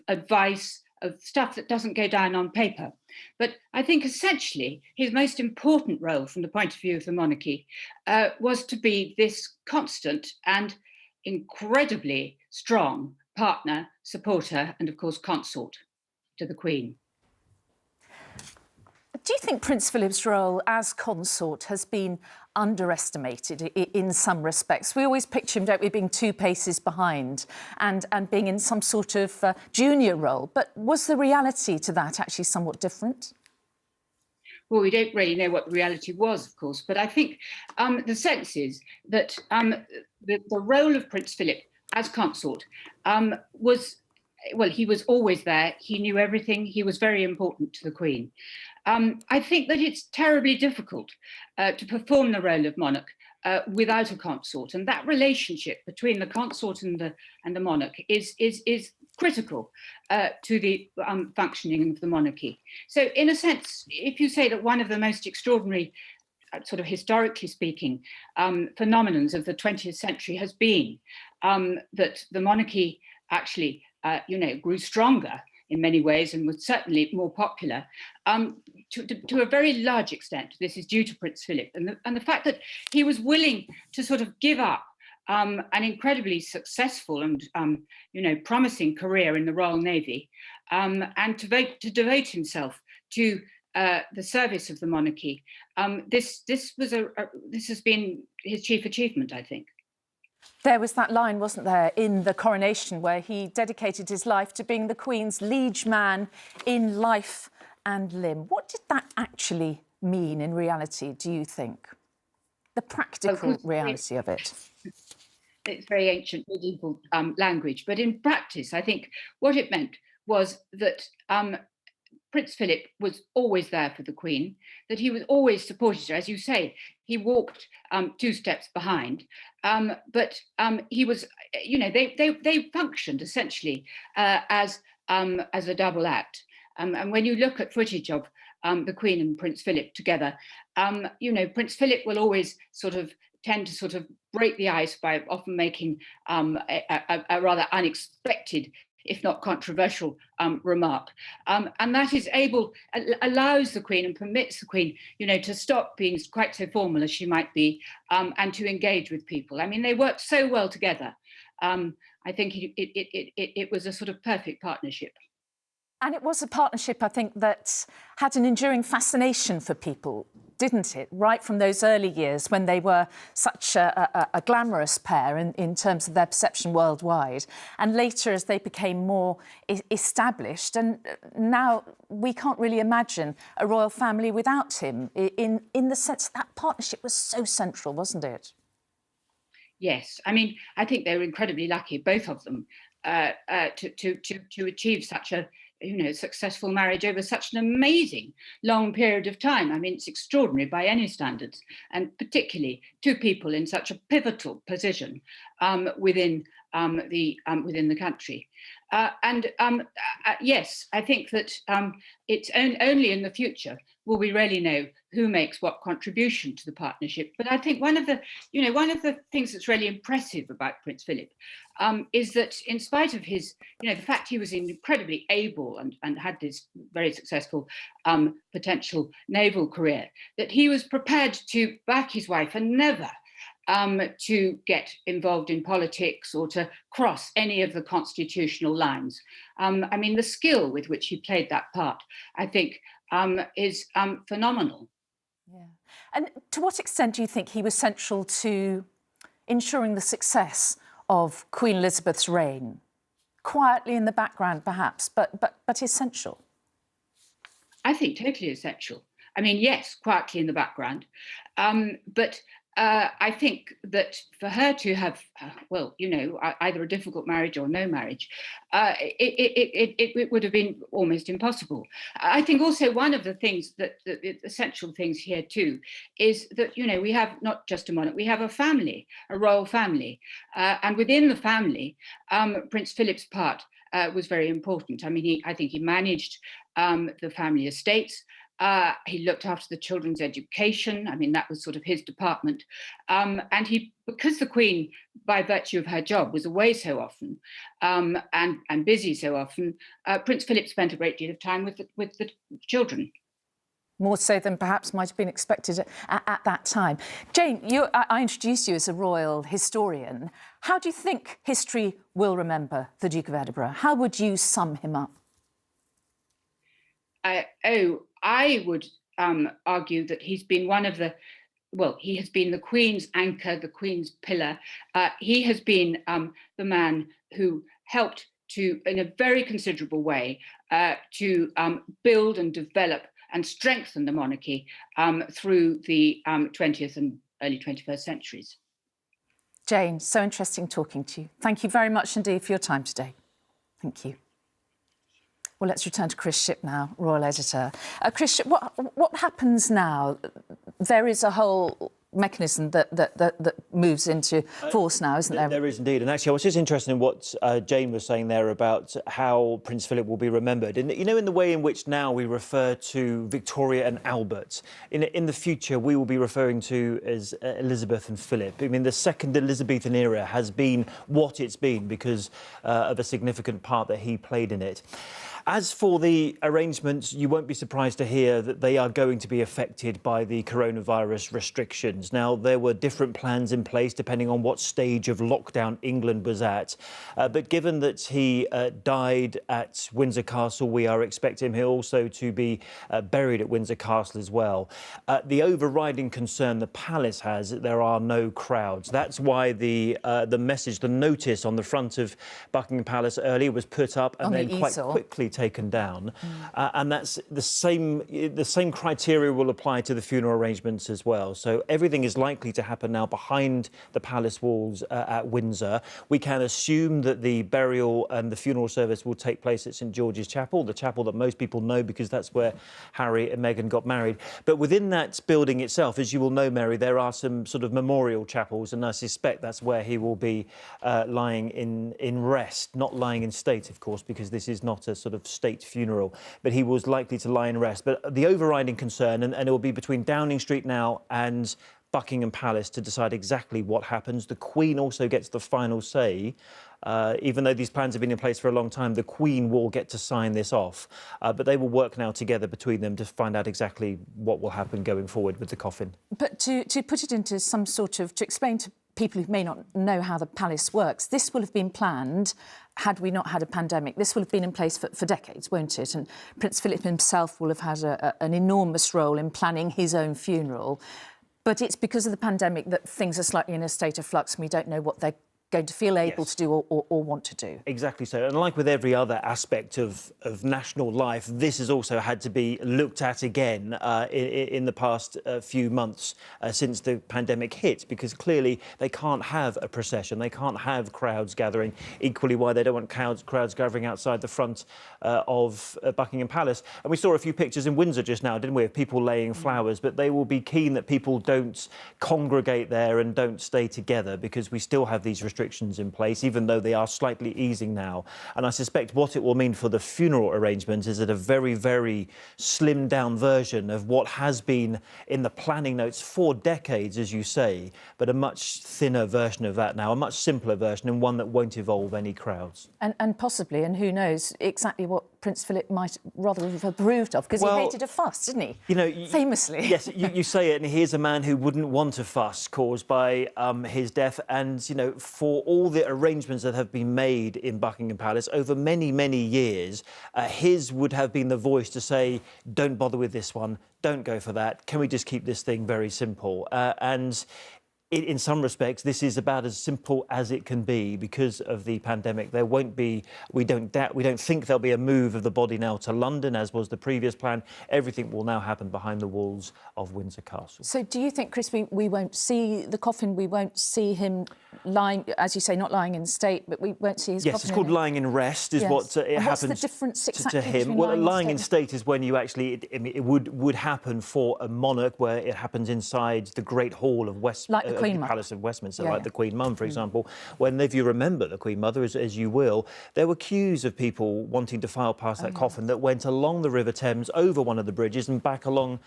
advice, of stuff that doesn't go down on paper. But I think essentially his most important role from the point of view of the monarchy was to be this constant and incredibly strong partner, supporter, and of course consort to the Queen. Do you think Prince Philip's role as consort has been underestimated in some respects? We always picture him, don't we, being 2 paces behind and being in some sort of junior role. But was the reality to that actually somewhat different? Well, we don't really know what the reality was, of course, but I think the sense is that the role of Prince Philip as consort was, well, he was always there. He knew everything. He was very important to the Queen. I think that it's terribly difficult to perform the role of monarch without a consort, and that relationship between the consort and the monarch is critical to the functioning of the monarchy. So, in a sense, if you say that one of the most extraordinary, sort of historically speaking, phenomenons of the 20th century has been that the monarchy actually, grew stronger in many ways and was certainly more popular, to a very large extent, this is due to Prince Philip and the fact that he was willing to sort of give up an incredibly successful and promising career in the Royal Navy, and to devote himself to the service of the monarchy. This has been his chief achievement, I think. There was that line, wasn't there, in the coronation where he dedicated his life to being the Queen's liege man in life and limb. What did that actually mean in reality, do you think? The practical reality of it. It's very ancient medieval language, but in practice, I think what it meant was that Prince Philip was always there for the Queen, that he was always supported her. As you say, he walked 2 steps behind, but he was, they functioned essentially as a double act. And when you look at footage of the Queen and Prince Philip together, Prince Philip will always tend to break the ice by often making a rather unexpected, if not controversial, remark. And that allows the Queen and permits the Queen, to stop being quite so formal as she might be, and to engage with people. I mean, they worked so well together. I think it was a sort of perfect partnership. And it was a partnership, I think, that had an enduring fascination for people, didn't it? Right from those early years when they were such a glamorous pair in terms of their perception worldwide. And later as they became more established. And now we can't really imagine a royal family without him, in the sense that partnership was so central, wasn't it? Yes. I mean, I think they were incredibly lucky, both of them, to achieve such a successful marriage over such an amazing long period of time. I mean, it's extraordinary by any standards, and particularly 2 people in such a pivotal position within the country. Yes, I think that it's only in the future will we really know who makes what contribution to the partnership. But I think one of the things that's really impressive about Prince Philip is that in spite of his, the fact he was incredibly able and had this very successful potential naval career, that he was prepared to back his wife and never to get involved in politics or to cross any of the constitutional lines. I mean, the skill with which he played that part, I think, is phenomenal. Yeah. And to what extent do you think he was central to ensuring the success of Queen Elizabeth's reign? Quietly in the background, perhaps, but essential. I think totally essential. I mean, yes, quietly in the background, but I think that for her to have, either a difficult marriage or no marriage, it would have been almost impossible. I think also one of the things the essential things here too is that, we have not just a monarch, we have a family, a royal family. And within the family, Prince Philip's part was very important. I mean, I think he managed the family estates. He looked after the children's education. I mean, that was sort of his department. And because the Queen, by virtue of her job, was away so often and busy so often, Prince Philip spent a great deal of time with the children. More so than perhaps might have been expected at that time. Jane, I introduced you as a royal historian. How do you think history will remember the Duke of Edinburgh? How would you sum him up? I would argue that he's been he has been the Queen's anchor, the Queen's pillar. He has been the man who helped to, in a very considerable way, to build and develop and strengthen the monarchy through the 20th and early 21st centuries. Jane, so interesting talking to you. Thank you very much indeed for your time today. Thank you. Well, let's return to Chris Shipp now, Royal Editor. Chris Shipp, what happens now? There is a whole mechanism that moves into force now, isn't there? There is indeed. And actually, I was just interested in what Jane was saying there about how Prince Philip will be remembered. And, you know, in the way in which now we refer to Victoria and Albert, in the future, we will be referring to as Elizabeth and Philip. I mean, the second Elizabethan era has been what it's been because of a significant part that he played in it. As for the arrangements, you won't be surprised to hear that they are going to be affected by the coronavirus restrictions. Now, there were different plans in place depending on what stage of lockdown England was at. But given that he died at Windsor Castle, we are expecting him also to be buried at Windsor Castle as well. The overriding concern the palace has that there are no crowds. That's why the message, the notice on the front of Buckingham Palace earlier was put up and then quite quickly taken down. And that's the same criteria will apply to the funeral arrangements as well. So everything is likely to happen now behind the palace walls at Windsor. We can assume that the burial and the funeral service will take place at St George's Chapel, the chapel that most people know because that's where Harry and Meghan got married. But within that building itself, as you will know, Mary, there are some sort of memorial chapels, and I suspect that's where he will be lying in rest, not lying in state, of course, because this is not a sort of state funeral, but he was likely to lie in rest. But the overriding concern, and it will be between Downing Street now and Buckingham Palace to decide exactly what happens. The Queen also gets the final say. Even though these plans have been in place for a long time, the Queen will get to sign this off. But they will work now together between them to find out exactly what will happen going forward with the coffin. But to put it into some sort of, to explain to people who may not know how the palace works, this will have been planned had we not had a pandemic. This will have been in place for decades, won't it? And Prince Philip himself will have had an enormous role in planning his own funeral. But it's because of the pandemic that things are slightly in a state of flux and we don't know what they're going to feel able to do or want to do. Exactly so. And like with every other aspect of national life, this has also had to be looked at again in the past few months since the pandemic hit, because clearly they can't have a procession, they can't have crowds gathering, equally why they don't want crowds gathering outside the front of Buckingham Palace. And we saw a few pictures in Windsor just now, didn't we, of people laying flowers, but they will be keen that people don't congregate there and don't stay together because we still have these restrictions in place, even though they are slightly easing now. And I suspect what it will mean for the funeral arrangements is that a very, very slimmed down version of what has been in the planning notes for decades, as you say, but a much thinner version of that now, a much simpler version, and one that won't involve any crowds. And possibly, and who knows, exactly what Prince Philip might rather have approved of, because he hated a fuss, didn't he? You know, famously. Yes, you say it, and here's a man who wouldn't want a fuss caused by his death. And, you know, for all the arrangements that have been made in Buckingham Palace over many, many years, his would have been the voice to say, don't bother with this one, don't go for that, can we just keep this thing very simple? And in some respects, this is about as simple as it can be because of the pandemic. There won't be, we don't think there'll be a move of the body now to London, as was the previous plan. Everything will now happen behind the walls of Windsor Castle. So do you think, Chris, we won't see the coffin, we won't see him lying, as you say, not lying in state, but we won't see his coffin? Yes, it's called lying in rest, is what it happens. What's the difference exactly to him? Well, lying in state is when you actually, it would happen for a monarch, where it happens inside the Great Hall of Westminster. Queen Mother. Palace of Westminster, Yeah, like yeah. the Queen Mum, for example. When, if you remember the Queen Mother, as you will, there were queues of people wanting to file past that coffin that went along the River Thames, over one of the bridges and back along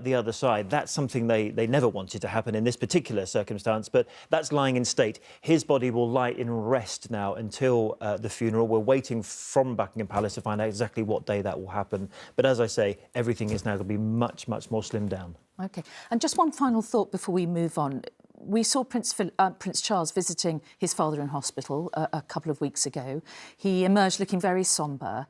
the other side. That's something they never wanted to happen in this particular circumstance, but that's lying in state. His body will lie in rest now until the funeral. We're waiting from Buckingham Palace to find out exactly what day that will happen. But as I say, everything is now going to be much, much more slimmed down. OK. And just one final thought before we move on. We saw Prince Charles visiting his father in hospital a couple of weeks ago. He emerged looking very sombre.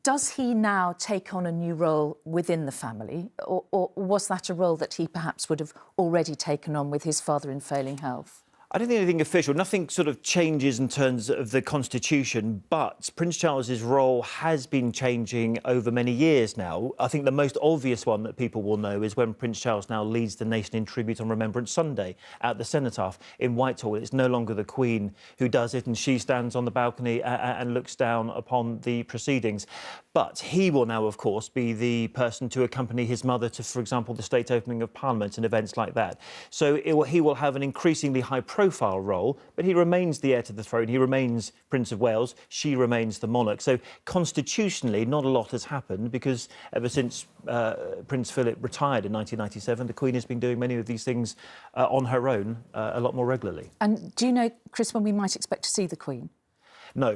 Does he now take on a new role within the family, or was that a role that he perhaps would have already taken on with his father in failing health? I don't think anything official. Nothing sort of changes in terms of the constitution, but Prince Charles's role has been changing over many years now. I think the most obvious one that people will know is when Prince Charles now leads the nation in tribute on Remembrance Sunday at the Cenotaph in Whitehall. It's no longer the Queen who does it, and she stands on the balcony and looks down upon the proceedings. But he will now, of course, be the person to accompany his mother to, for example, the state opening of Parliament and events like that. So he will have an increasingly high-profile role, but he remains the heir to the throne. He remains Prince of Wales. She remains the monarch. So constitutionally, not a lot has happened because ever since Prince Philip retired in 1997, the Queen has been doing many of these things on her own a lot more regularly. And do you know, Chris, when we might expect to see the Queen? No,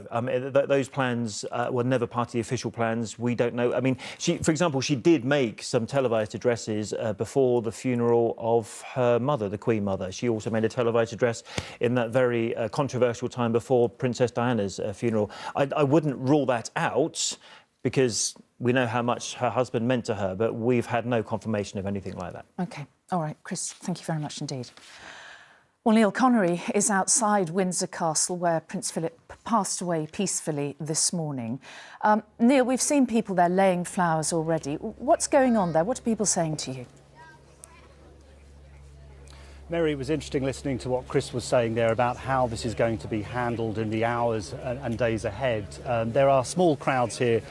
those plans were never part of the official plans. We don't know. I mean, for example, she did make some televised addresses before the funeral of her mother, the Queen Mother. She also made a televised address in that very controversial time before Princess Diana's funeral. I wouldn't rule that out because we know how much her husband meant to her, but we've had no confirmation of anything like that. OK. All right, Chris, thank you very much indeed. Well, Neil Connery is outside Windsor Castle, where Prince Philip passed away peacefully this morning. Neil, we've seen people there laying flowers already. What's going on there? What are people saying to you? Mary, it was interesting listening to what Chris was saying there about how this is going to be handled in the hours and days ahead. There are small crowds here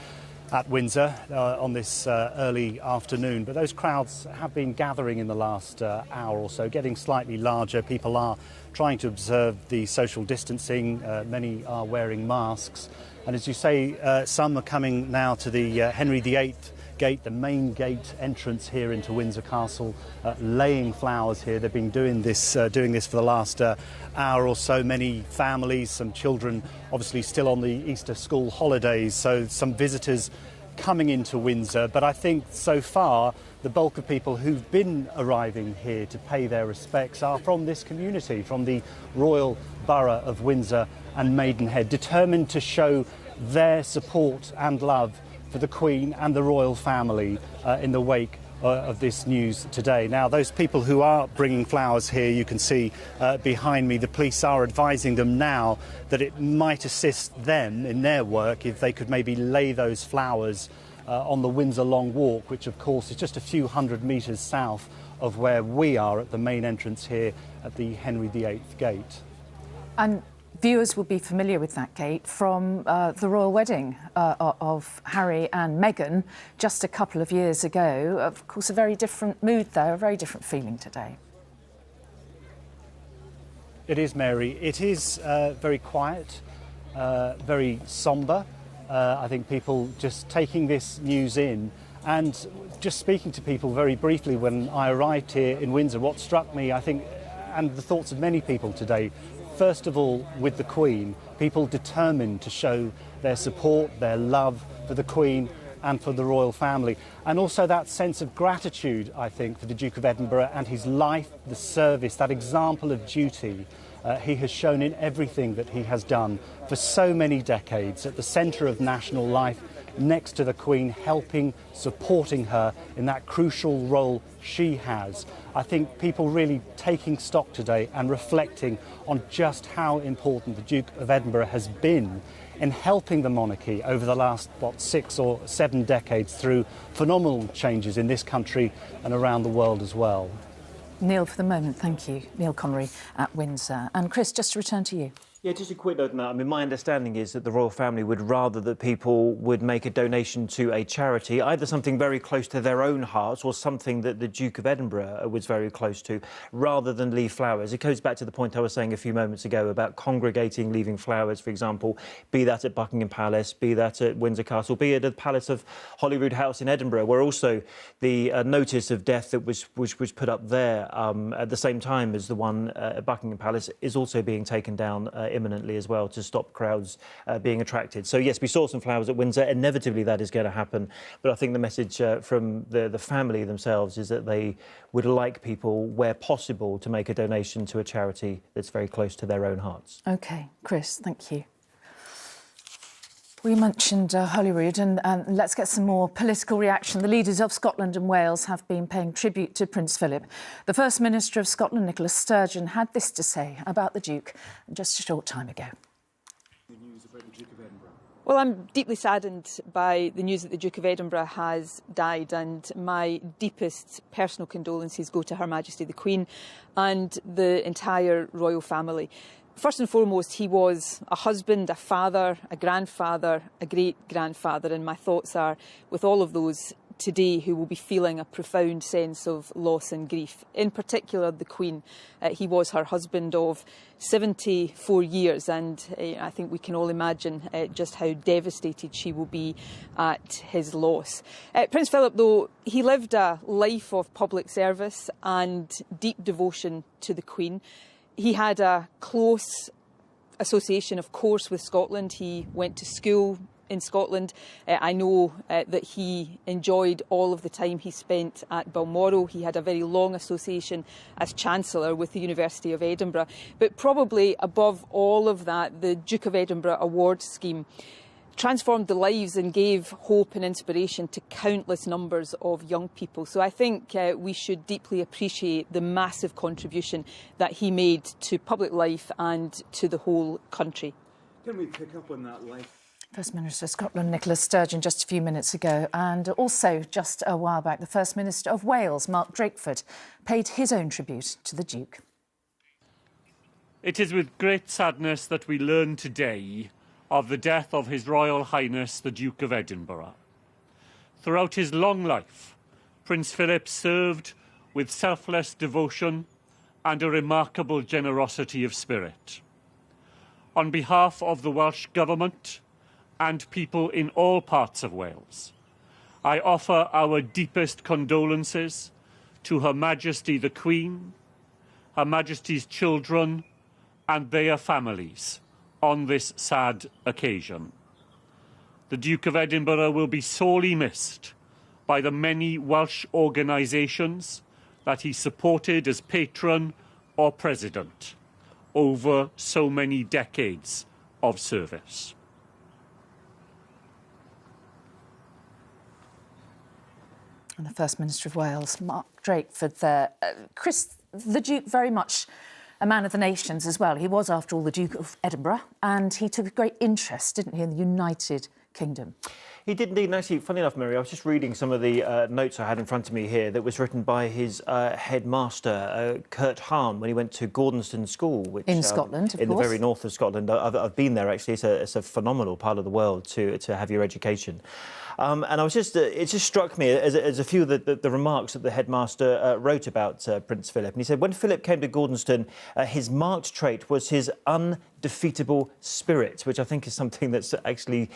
at Windsor on this early afternoon, but those crowds have been gathering in the last hour or so, getting slightly larger. People are trying to observe the social distancing. Many are wearing masks. And as you say, some are coming now to the Henry VIII gate, the main gate entrance here into Windsor Castle, laying flowers here. They've been doing this for the last hour or so. Many families, some children obviously still on the Easter school holidays, so some visitors coming into Windsor. But I think so far the bulk of people who've been arriving here to pay their respects are from this community, from the Royal Borough of Windsor and Maidenhead, determined to show their support and love for the Queen and the royal family in the wake of this news today. Now, those people who are bringing flowers here, you can see behind me, the police are advising them now that it might assist them in their work if they could maybe lay those flowers on the Windsor Long Walk, which of course is just a few hundred metres south of where we are at the main entrance here at the Henry VIII gate. And viewers will be familiar with that gate from the royal wedding of Harry and Meghan just a couple of years ago. Of course, a very different mood there, a very different feeling today. It is, Mary. It is very quiet, very sombre. I think people just taking this news in and just speaking to people very briefly when I arrived here in Windsor. What struck me, I think, and the thoughts of many people today, first of all, with the Queen, people determined to show their support, their love for the Queen and for the royal family. And also that sense of gratitude, I think, for the Duke of Edinburgh and his life, the service, that example of duty he has shown in everything that he has done for so many decades, at the centre of national life, next to the Queen, helping, supporting her in that crucial role she has. I think people really taking stock today and reflecting on just how important the Duke of Edinburgh has been in helping the monarchy over the last, 6 or 7 decades through phenomenal changes in this country and around the world as well. Neil, for the moment, thank you. Neil Connery at Windsor. And Chris, just to return to you. Yeah, just a quick note on that. I mean, my understanding is that the royal family would rather that people would make a donation to a charity, either something very close to their own hearts or something that the Duke of Edinburgh was very close to, rather than leave flowers. It goes back to the point I was saying a few moments ago about congregating, leaving flowers, for example, be that at Buckingham Palace, be that at Windsor Castle, be it at the Palace of Holyrood House in Edinburgh, where also the notice of death that was put up there at the same time as the one at Buckingham Palace is also being taken down imminently as well, to stop crowds being attracted. So yes, we saw some flowers at Windsor. Inevitably that is going to happen, but I think the message from the family themselves is that they would like people, where possible, to make a donation to a charity that's very close to their own hearts. OK, Chris, thank you. We mentioned Holyrood, and let's get some more political reaction. The leaders of Scotland and Wales have been paying tribute to Prince Philip. The First Minister of Scotland, Nicola Sturgeon, had this to say about the Duke just a short time ago. Well, I'm deeply saddened by the news that the Duke of Edinburgh has died, and my deepest personal condolences go to Her Majesty the Queen and the entire royal family. First and foremost, he was a husband, a father, a grandfather, a great-grandfather, and my thoughts are with all of those today who will be feeling a profound sense of loss and grief. In particular, the Queen. He was her husband of 74 years, and I think we can all imagine just how devastated she will be at his loss. Prince Philip, though, he lived a life of public service and deep devotion to the Queen. He had a close association, of course, with Scotland. He went to school in Scotland. I know that he enjoyed all of the time he spent at Balmoral. He had a very long association as Chancellor with the University of Edinburgh. But probably above all of that, the Duke of Edinburgh Awards scheme transformed the lives and gave hope and inspiration to countless numbers of young people. So I think we should deeply appreciate the massive contribution that he made to public life and to the whole country. Can we pick up on that life? First Minister of Scotland, Nicola Sturgeon, just a few minutes ago. And also, just a while back, the First Minister of Wales, Mark Drakeford, paid his own tribute to the Duke. It is with great sadness that we learn today of the death of His Royal Highness the Duke of Edinburgh. Throughout his long life, Prince Philip served with selfless devotion and a remarkable generosity of spirit. On behalf of the Welsh Government and people in all parts of Wales, I offer our deepest condolences to Her Majesty the Queen, Her Majesty's children and their families on this sad occasion. The Duke of Edinburgh will be sorely missed by the many Welsh organisations that he supported as patron or president over so many decades of service. And the First Minister of Wales, Mark Drakeford there. Chris, the Duke very much a man of the nations as well. He was, after all, the Duke of Edinburgh, and he took a great interest, didn't he, in the United Kingdom? He did indeed. And actually, funny enough, Mary, I was just reading some of the notes I had in front of me here that was written by his headmaster, Kurt Hahn, when he went to Gordonston School, which in Scotland, of in course. The very north of Scotland. I've been there, actually. It's a phenomenal part of the world to have your education. And I was just, it just struck me as a few of the remarks that the headmaster wrote about Prince Philip. And he said, when Philip came to Gordonston, his marked trait was his undefeatable spirit, which I think is something that's actually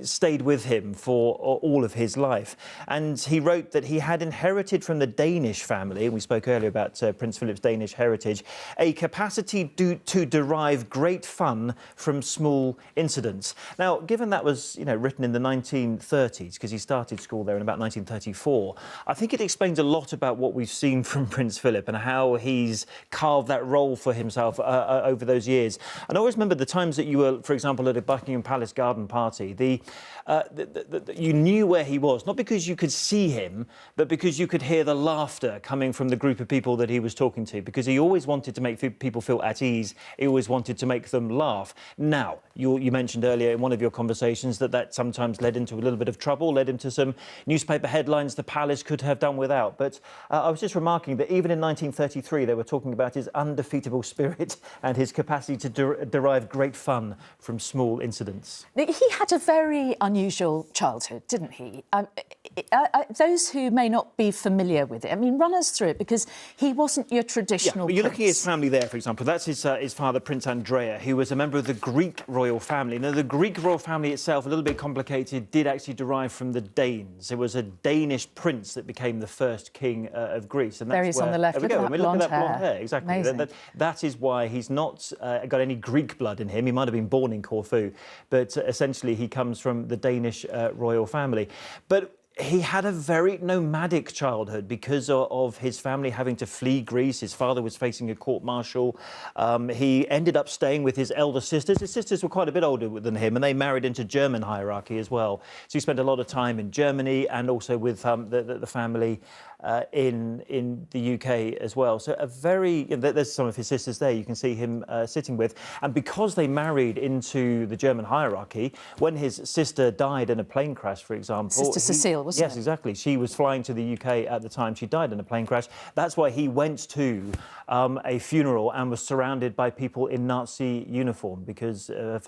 stayed with him for all of his life. And he wrote that he had inherited from the Danish family, and we spoke earlier about Prince Philip's Danish heritage, a capacity to derive great fun from small incidents. Now, given that was, written in the 1930s, because he started school there in about 1934, I think it explains a lot about what we've seen from Prince Philip and how he's carved that role for himself over those years. And I always remember the times that you were, for example, at a Buckingham Palace garden party. The you knew where he was, not because you could see him, but because you could hear the laughter coming from the group of people that he was talking to, because he always wanted to make people feel at ease. He always wanted to make them laugh. Now, you mentioned earlier in one of your conversations that sometimes led into a little bit of trouble, led into some newspaper headlines the palace could have done without. But I was just remarking that even in 1933, they were talking about his undefeatable spirit and his capacity to derive great fun from small incidents. He had a very unusual childhood, didn't he? Those who may not be familiar with it, I mean, run us through it, because he wasn't your traditional You're looking at his prince. family there, for example. That's his father, Prince Andrea, who was a member of the Greek royal family. Now, the Greek royal family itself, a little bit complicated, did actually derive from the Danes. It was a Danish prince that became the first king of Greece. And that's There he is on the left. There we go. Look at that blonde hair. Exactly. Amazing. That is why he's not got any Greek blood in him. He might have been born in Corfu, but essentially he comes from the Danish royal family. But he had a very nomadic childhood because of his family having to flee Greece. His father was facing a court-martial. He ended up staying with his elder sisters. His sisters were quite a bit older than him, and they married into German hierarchy as well. So he spent a lot of time in Germany and also with the family in the UK as well. So there's some of his sisters there you can see him sitting with. And because they married into the German hierarchy, when his sister died in a plane crash, for example... Sister Cecile, wasn't it? Yes, exactly. She was flying to the UK at the time she died in a plane crash. That's why he went to a funeral and was surrounded by people in Nazi uniform because of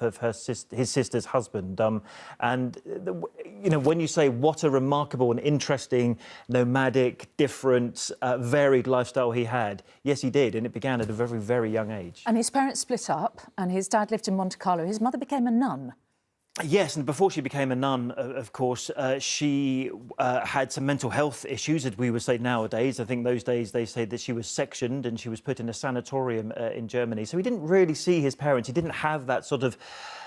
his sister's husband. When you say what a remarkable and interesting, nomadic, different, varied lifestyle he had, yes, he did, and it began at a very, very young age. And his parents split up, and his dad lived in Monte Carlo. His mother became a nun. Yes, and before she became a nun, of course, she had some mental health issues, as we would say nowadays. I think those days they say that she was sectioned and she was put in a sanatorium in Germany. So he didn't really see his parents. He didn't have that sort of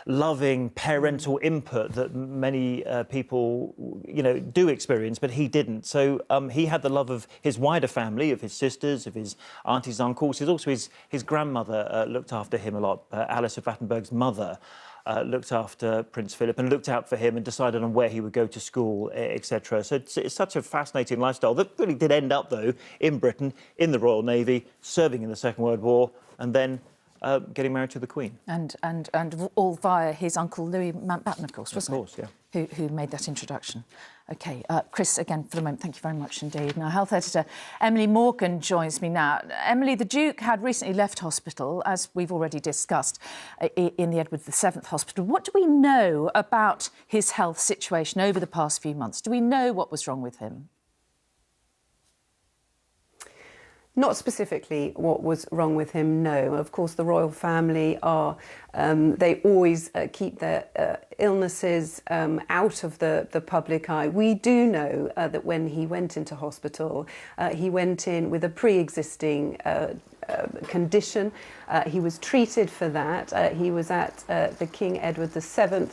loving parental input that many people, do experience, but he didn't. So he had the love of his wider family, of his sisters, of his aunties, uncles. Also his grandmother looked after him a lot. Alice of Battenberg's mother looked after Prince Philip and looked out for him and decided on where he would go to school, etc. So it's such a fascinating lifestyle that really did end up, though, in Britain, in the Royal Navy, serving in the Second World War, and then getting married to the Queen. And all via his uncle Louis Mountbatten, of course, wasn't it? Of course, yeah. Who made that introduction. OK, Chris, again, for the moment, thank you very much indeed. Now, health editor Emily Morgan joins me now. Emily, the Duke had recently left hospital, as we've already discussed, in the Edward VII Hospital. What do we know about his health situation over the past few months? Do we know what was wrong with him? Not specifically what was wrong with him, no. Of course, the royal family they always keep their illnesses out of the public eye. We do know that when he went into hospital, he went in with a pre-existing condition. He was treated for that. He was at the King Edward VII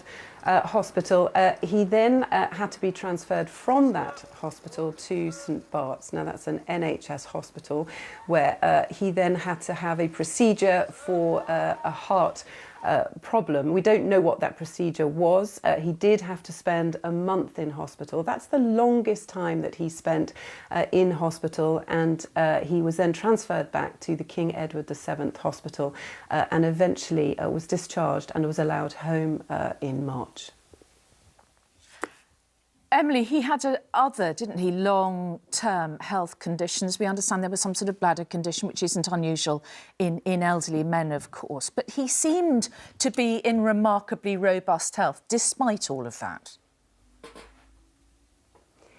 hospital. He then had to be transferred from that hospital to St Bart's. Now, that's an NHS hospital where he then had to have a procedure for a heart problem. We don't know what that procedure was. He did have to spend a month in hospital. That's the longest time that he spent in hospital, and he was then transferred back to the King Edward VII hospital and eventually was discharged and was allowed home in March. Emily, he had other, didn't he, long-term health conditions. We understand there was some sort of bladder condition, which isn't unusual in elderly men, of course. But he seemed to be in remarkably robust health, despite all of that.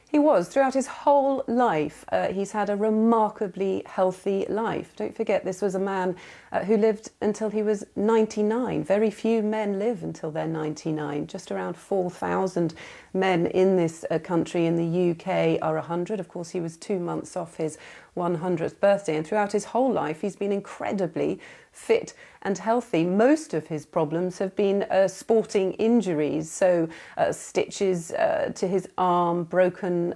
He was. Throughout his whole life, he's had a remarkably healthy life. Don't forget, this was a man who lived until he was 99. Very few men live until they're 99. Just around 4,000 men in this country, in the UK, are 100. Of course, he was 2 months off his 100th birthday. And throughout his whole life, he's been incredibly fit and healthy. Most of his problems have been sporting injuries, so stitches to his arm, broken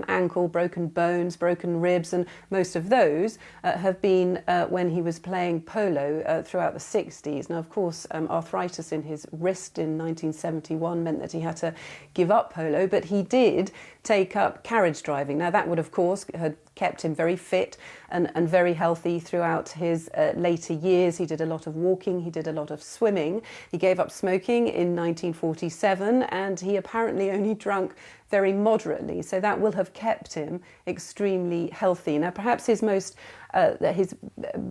ankle, broken bones, broken ribs, and most of those have been when he was playing polo throughout the 60s. Now, of course, arthritis in his wrist in 1971 meant that he had to give up polo, but he did take up carriage driving. Now, that would, of course, have kept him very fit and very healthy throughout his later years. He did a lot of walking, he did a lot of swimming. He gave up smoking in 1947, and he apparently only drunk very moderately, so that will have kept him extremely healthy. Now, perhaps his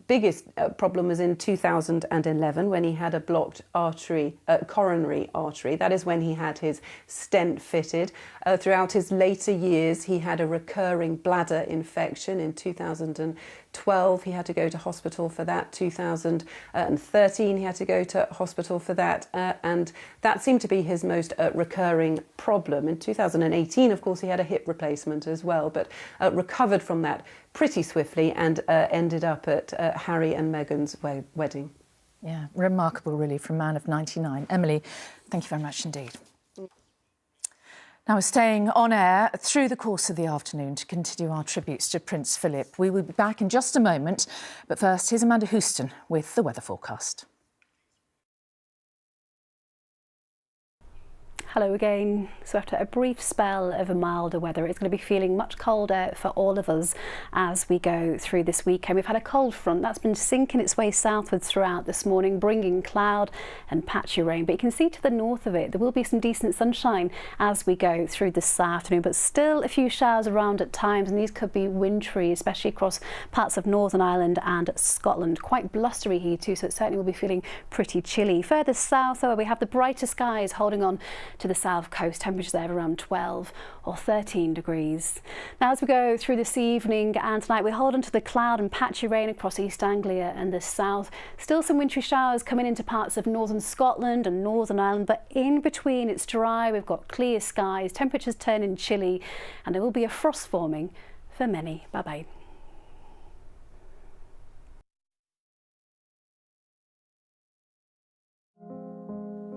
biggest problem was in 2011 when he had a blocked coronary artery. That is when he had his stent fitted. Throughout his later years, he had a recurring bladder infection. In 2012, he had to go to hospital for that. 2013, he had to go to hospital for that, and that seemed to be his most recurring problem. In 2018, of course, he had a hip replacement as well, but recovered from that pretty swiftly and ended up at Harry and Meghan's wedding. Yeah, remarkable, really, for a man of 99. Emily, thank you very much indeed. Now, we're staying on air through the course of the afternoon to continue our tributes to Prince Philip. We will be back in just a moment, but first, here's Amanda Houston with the weather forecast. Hello again. So after a brief spell of a milder weather, it's going to be feeling much colder for all of us as we go through this weekend. We've had a cold front that's been sinking its way southwards throughout this morning, bringing cloud and patchy rain. But you can see to the north of it, there will be some decent sunshine as we go through this afternoon, but still a few showers around at times, and these could be wintry, especially across parts of Northern Ireland and Scotland. Quite blustery here too, so it certainly will be feeling pretty chilly. Further south, though, we have the brighter skies holding on to the south coast, temperatures there around 12 or 13 degrees. Now, as we go through this evening and tonight, we hold on to the cloud and patchy rain across East Anglia and the south. Still some wintry showers coming into parts of northern Scotland and Northern Ireland, but in between it's dry. We've got clear skies, temperatures turning chilly, and there will be a frost forming for many. Bye-bye.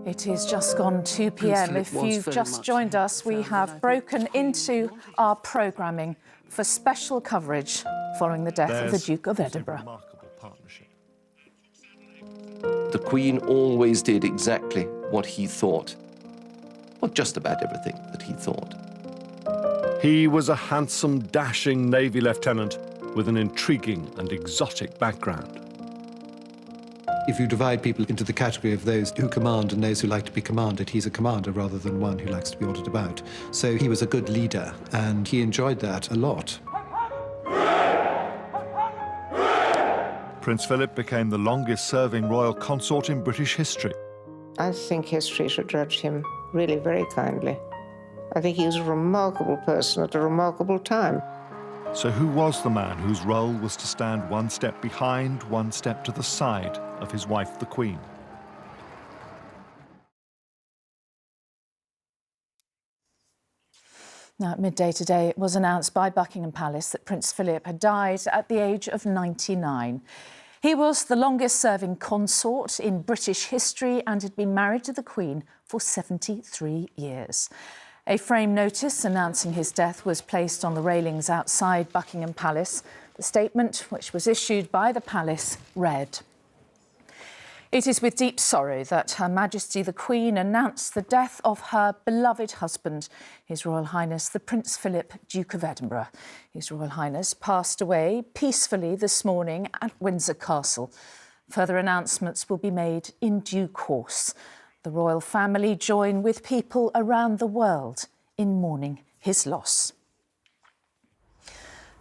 It is just gone 2 p.m. If you've just joined us, we have broken into our programming for special coverage following the death of the Duke of Edinburgh. The Queen always did exactly what he thought. Well, just about everything that he thought. He was a handsome, dashing Navy lieutenant with an intriguing and exotic background. If you divide people into the category of those who command and those who like to be commanded, he's a commander rather than one who likes to be ordered about. So he was a good leader, and he enjoyed that a lot. Prince Philip became the longest-serving royal consort in British history. I think history should judge him really very kindly. I think he was a remarkable person at a remarkable time. So who was the man whose role was to stand one step behind, one step to the side of his wife, the Queen? Now, at midday today, it was announced by Buckingham Palace that Prince Philip had died at the age of 99. He was the longest-serving consort in British history and had been married to the Queen for 73 years. A frame notice announcing his death was placed on the railings outside Buckingham Palace. The statement, which was issued by the palace, read: "It is with deep sorrow that Her Majesty the Queen announced the death of her beloved husband, His Royal Highness the Prince Philip, Duke of Edinburgh. His Royal Highness passed away peacefully this morning at Windsor Castle. Further announcements will be made in due course. The royal family join with people around the world in mourning his loss."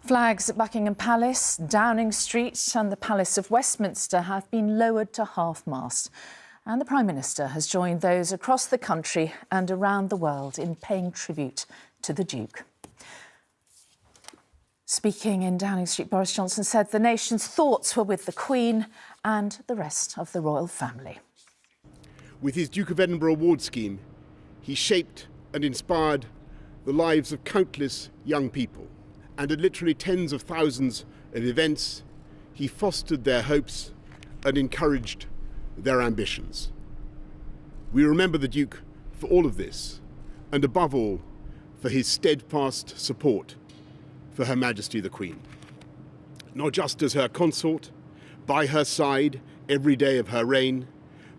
Flags at Buckingham Palace, Downing Street and the Palace of Westminster have been lowered to half-mast, and the Prime Minister has joined those across the country and around the world in paying tribute to the Duke. Speaking in Downing Street, Boris Johnson said the nation's thoughts were with the Queen and the rest of the royal family. With his Duke of Edinburgh award scheme, he shaped and inspired the lives of countless young people. And at literally tens of thousands of events, he fostered their hopes and encouraged their ambitions. We remember the Duke for all of this, and above all, for his steadfast support for Her Majesty the Queen. Not just as her consort, by her side every day of her reign,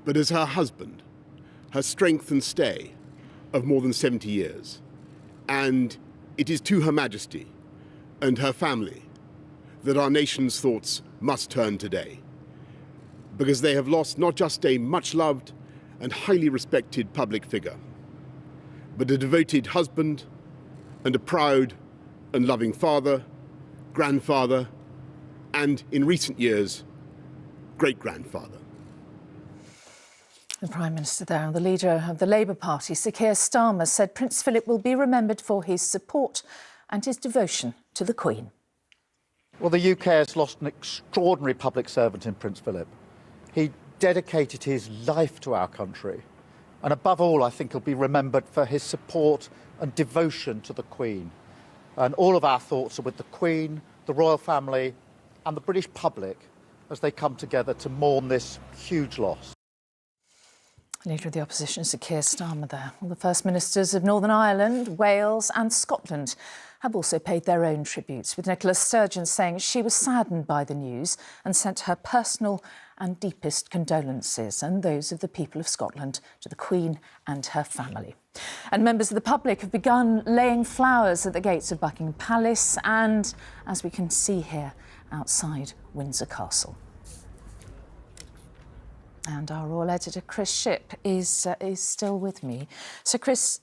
but as her husband, her strength and stay, of more than 70 years. And it is to Her Majesty and her family that our nation's thoughts must turn today, because they have lost not just a much-loved and highly respected public figure, but a devoted husband and a proud and loving father, grandfather, and in recent years, great-grandfather. The Prime Minister there, and the leader of the Labour Party, Sir Keir Starmer, said Prince Philip will be remembered for his support and his devotion to the Queen. Well, the UK has lost an extraordinary public servant in Prince Philip. He dedicated his life to our country. And above all, I think he'll be remembered for his support and devotion to the Queen. And all of our thoughts are with the Queen, the royal family and the British public as they come together to mourn this huge loss. Leader of the Opposition, Sir Keir Starmer there. Well, the First Ministers of Northern Ireland, Wales and Scotland have also paid their own tributes, with Nicola Sturgeon saying she was saddened by the news and sent her personal and deepest condolences, and those of the people of Scotland, to the Queen and her family. And members of the public have begun laying flowers at the gates of Buckingham Palace and, as we can see here, outside Windsor Castle. And our royal editor, Chris Shipp, is still with me. So, Chris,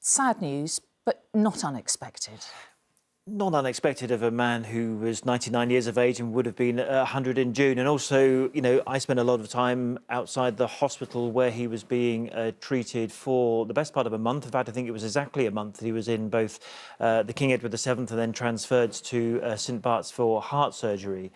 sad news, but not unexpected. Not unexpected of a man who was 99 years of age and would have been 100 in June. And also, you know, I spent a lot of time outside the hospital where he was being treated for the best part of a month. In fact, I think it was exactly a month that he was in both the King Edward VII and then transferred to St Bart's for heart surgery.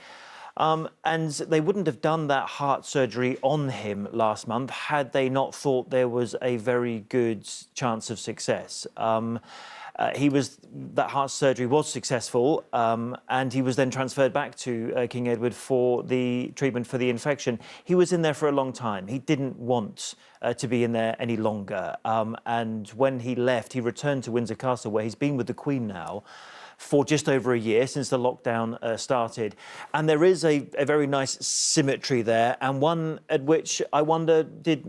And they wouldn't have done that heart surgery on him last month had they not thought there was a very good chance of success. That heart surgery was successful, and he was then transferred back to King Edward for the treatment for the infection. He was in there for a long time. He didn't want to be in there any longer. And when he left, he returned to Windsor Castle, where he's been with the Queen now for just over a year since the lockdown started. And there is a very nice symmetry there, and one at which I wonder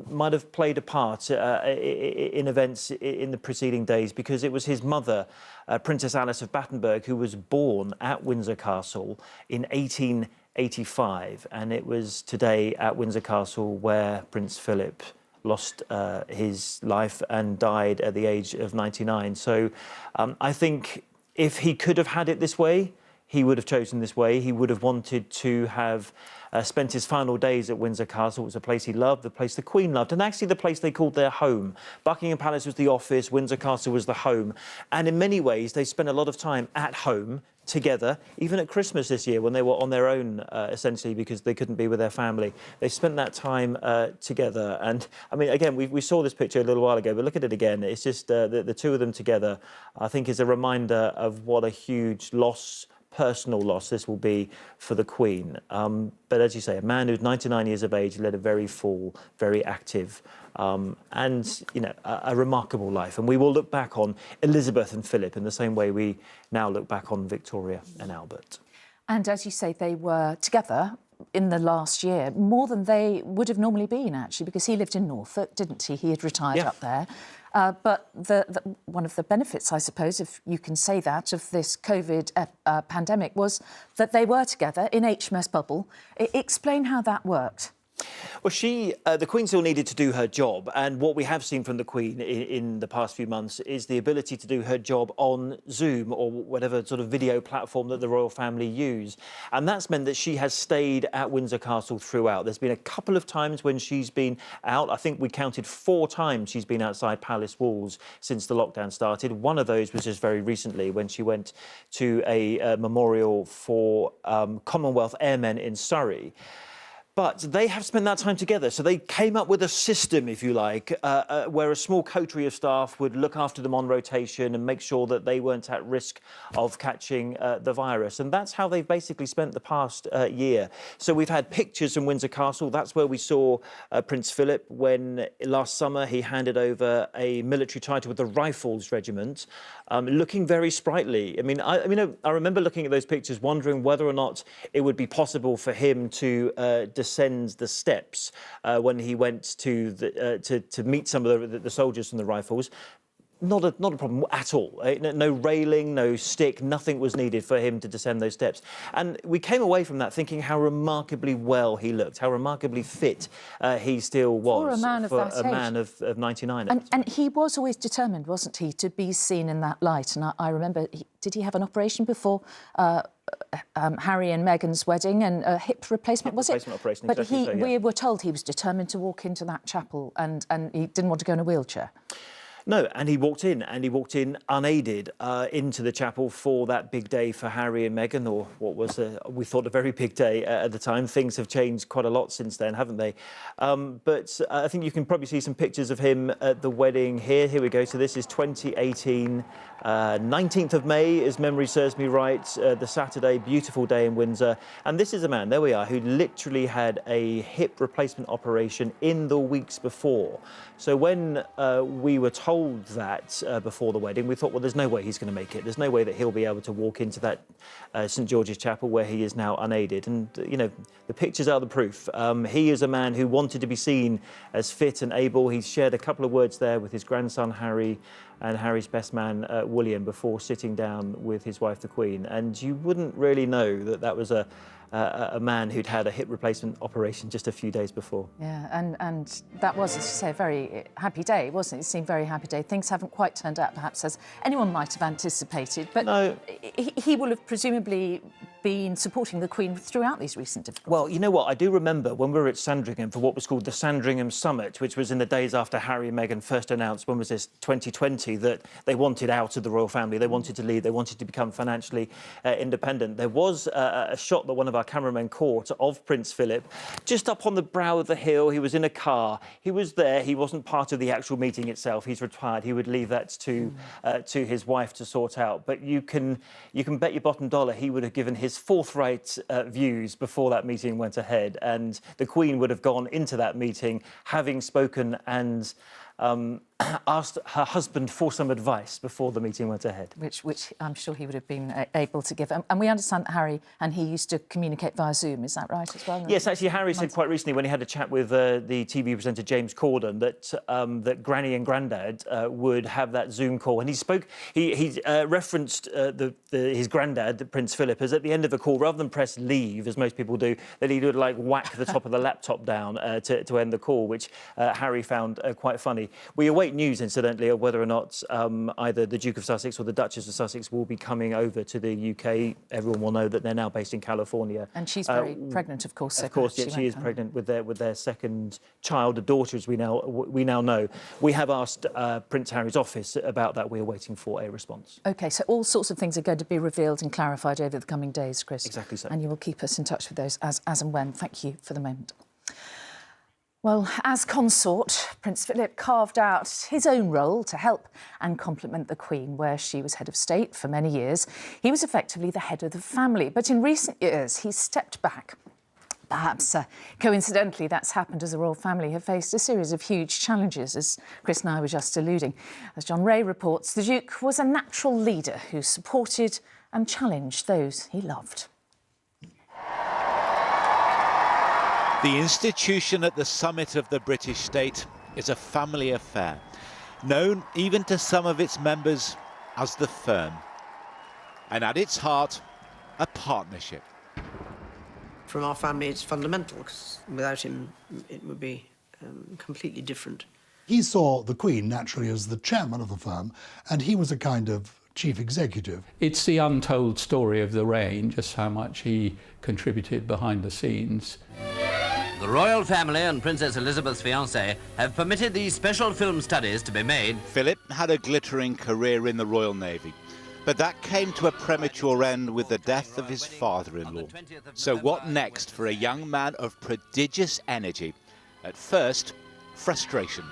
might have played a part in events in the preceding days, because it was his mother, Princess Alice of Battenberg, who was born at Windsor Castle in 1885. And it was today at Windsor Castle where Prince Philip lost his life and died at the age of 99. So I think if he could have had it this way, he would have chosen this way. He would have wanted to have spent his final days at Windsor Castle. It was a place he loved, the place the Queen loved, and actually the place they called their home. Buckingham Palace was the office, Windsor Castle was the home. And in many ways, they spent a lot of time at home together, even at Christmas this year when they were on their own, essentially, because they couldn't be with their family. They spent that time together. And, I mean, again, we saw this picture a little while ago, but look at it again. It's just the two of them together, I think, is a reminder of what a huge loss, personal loss, this will be for the Queen. But as you say, a man who's 99 years of age, led a very full, very active and, you know, a remarkable life. And we will look back on Elizabeth and Philip in the same way we now look back on Victoria and Albert. And as you say, they were together in the last year, more than they would have normally been, actually, because he lived in Norfolk, didn't he? He had retired up there. But one of the benefits, I suppose, if you can say that, of this COVID pandemic was that they were together in HMS Bubble. Explain how that worked. Well, the Queen still needed to do her job, and what we have seen from the Queen in the past few months is the ability to do her job on Zoom or whatever sort of video platform that the royal family use. And that's meant that she has stayed at Windsor Castle throughout. There's been a couple of times when she's been out. I think we counted 4 times she's been outside palace walls since the lockdown started. One of those was just very recently when she went to a memorial for Commonwealth airmen in Surrey. But they have spent that time together. So they came up with a system, if you like, where a small coterie of staff would look after them on rotation and make sure that they weren't at risk of catching the virus. And that's how they've basically spent the past year. So we've had pictures from Windsor Castle. That's where we saw Prince Philip when last summer he handed over a military title with the Rifles Regiment, looking very sprightly. I mean, I remember looking at those pictures, wondering whether or not it would be possible for him to descends the steps when he went to meet some of the soldiers from the rifles. Not a problem at all. No railing, no stick, nothing was needed for him to descend those steps. And we came away from that thinking how remarkably well he looked, how remarkably fit he still was for a man of that age. Man of 99. And he was always determined, wasn't he, to be seen in that light. And I remember, did he have an operation before Harry and Meghan's wedding, and a hip replacement, was it? Operation, but exactly so, yeah. We were told he was determined to walk into that chapel, and he didn't want to go in a wheelchair. No, and he walked in unaided into the chapel for that big day for Harry and Meghan, or what was, we thought, a very big day at the time. Things have changed quite a lot since then, haven't they? But I think you can probably see some pictures of him at the wedding here. Here we go. So this is 2018, 19th of May, as memory serves me right, the Saturday, beautiful day in Windsor. And this is a man, there we are, who literally had a hip replacement operation in the weeks before. So when we were told that before the wedding, we thought, well, there's no way he's going to make it. There's no way that he'll be able to walk into that St George's Chapel where he is now unaided. And, you know, the pictures are the proof. He is a man who wanted to be seen as fit and able. He shared a couple of words there with his grandson, Harry, and Harry's best man, William, before sitting down with his wife, the Queen. And you wouldn't really know that that was a man who'd had a hip replacement operation just a few days before. Yeah, and that was, as you say, a very happy day, wasn't it? It seemed a very happy day. Things haven't quite turned out, perhaps, as anyone might have anticipated, but no. He will have presumably been supporting the Queen throughout these recent difficulties. Well, you know what? I do remember when we were at Sandringham for what was called the Sandringham Summit, which was in the days after Harry and Meghan first announced, when was this, 2020, that they wanted out of the royal family. They wanted to leave. They wanted to become financially independent. There was a shot that one of our cameramen caught of Prince Philip just up on the brow of the hill. He was in a car. He was there. He wasn't part of the actual meeting itself. He's retired. He would leave that to his wife to sort out. But you can bet your bottom dollar he would have given his forthright views before that meeting went ahead, and the Queen would have gone into that meeting having spoken and asked her husband for some advice before the meeting went ahead. Which I'm sure he would have been able to give. And we understand that Harry and he used to communicate via Zoom, is that right as well? Yes, actually, Harry said quite recently when he had a chat with the TV presenter James Corden that Granny and Grandad would have that Zoom call. And he referenced his granddad, Prince Philip, as at the end of a call, rather than press leave, as most people do, that he would like whack the top of the laptop down to end the call, which Harry found quite funny. We await news, incidentally, of whether or not either the Duke of Sussex or the Duchess of Sussex will be coming over to the UK. Everyone will know that they're now based in California. And she's very pregnant, of course. Of course, yes, she is pregnant with their second child, a daughter, as we now know. We have asked Prince Harry's office about that. We're waiting for a response. OK, so all sorts of things are going to be revealed and clarified over the coming days, Chris. Exactly so. And you will keep us in touch with those as and when. Thank you for the moment. Well, as consort, Prince Philip carved out his own role to help and complement the Queen, where she was head of state for many years. He was effectively the head of the family, but in recent years, he stepped back. Perhaps coincidentally, that's happened as the royal family have faced a series of huge challenges, as Chris and I were just alluding. As John Ray reports, the Duke was a natural leader who supported and challenged those he loved. The institution at the summit of the British state is a family affair, known even to some of its members as the firm. And at its heart, a partnership. From our family, it's fundamental, because without him, it would be completely different. He saw the Queen naturally as the chairman of the firm, and he was a kind of chief executive. It's the untold story of the reign, just how much he contributed behind the scenes. The royal family and Princess Elizabeth's fiancé have permitted these special film studies to be made. Philip had a glittering career in the Royal Navy, but that came to a premature end with the death of his father-in-law. So what next for a young man of prodigious energy? At first, frustration.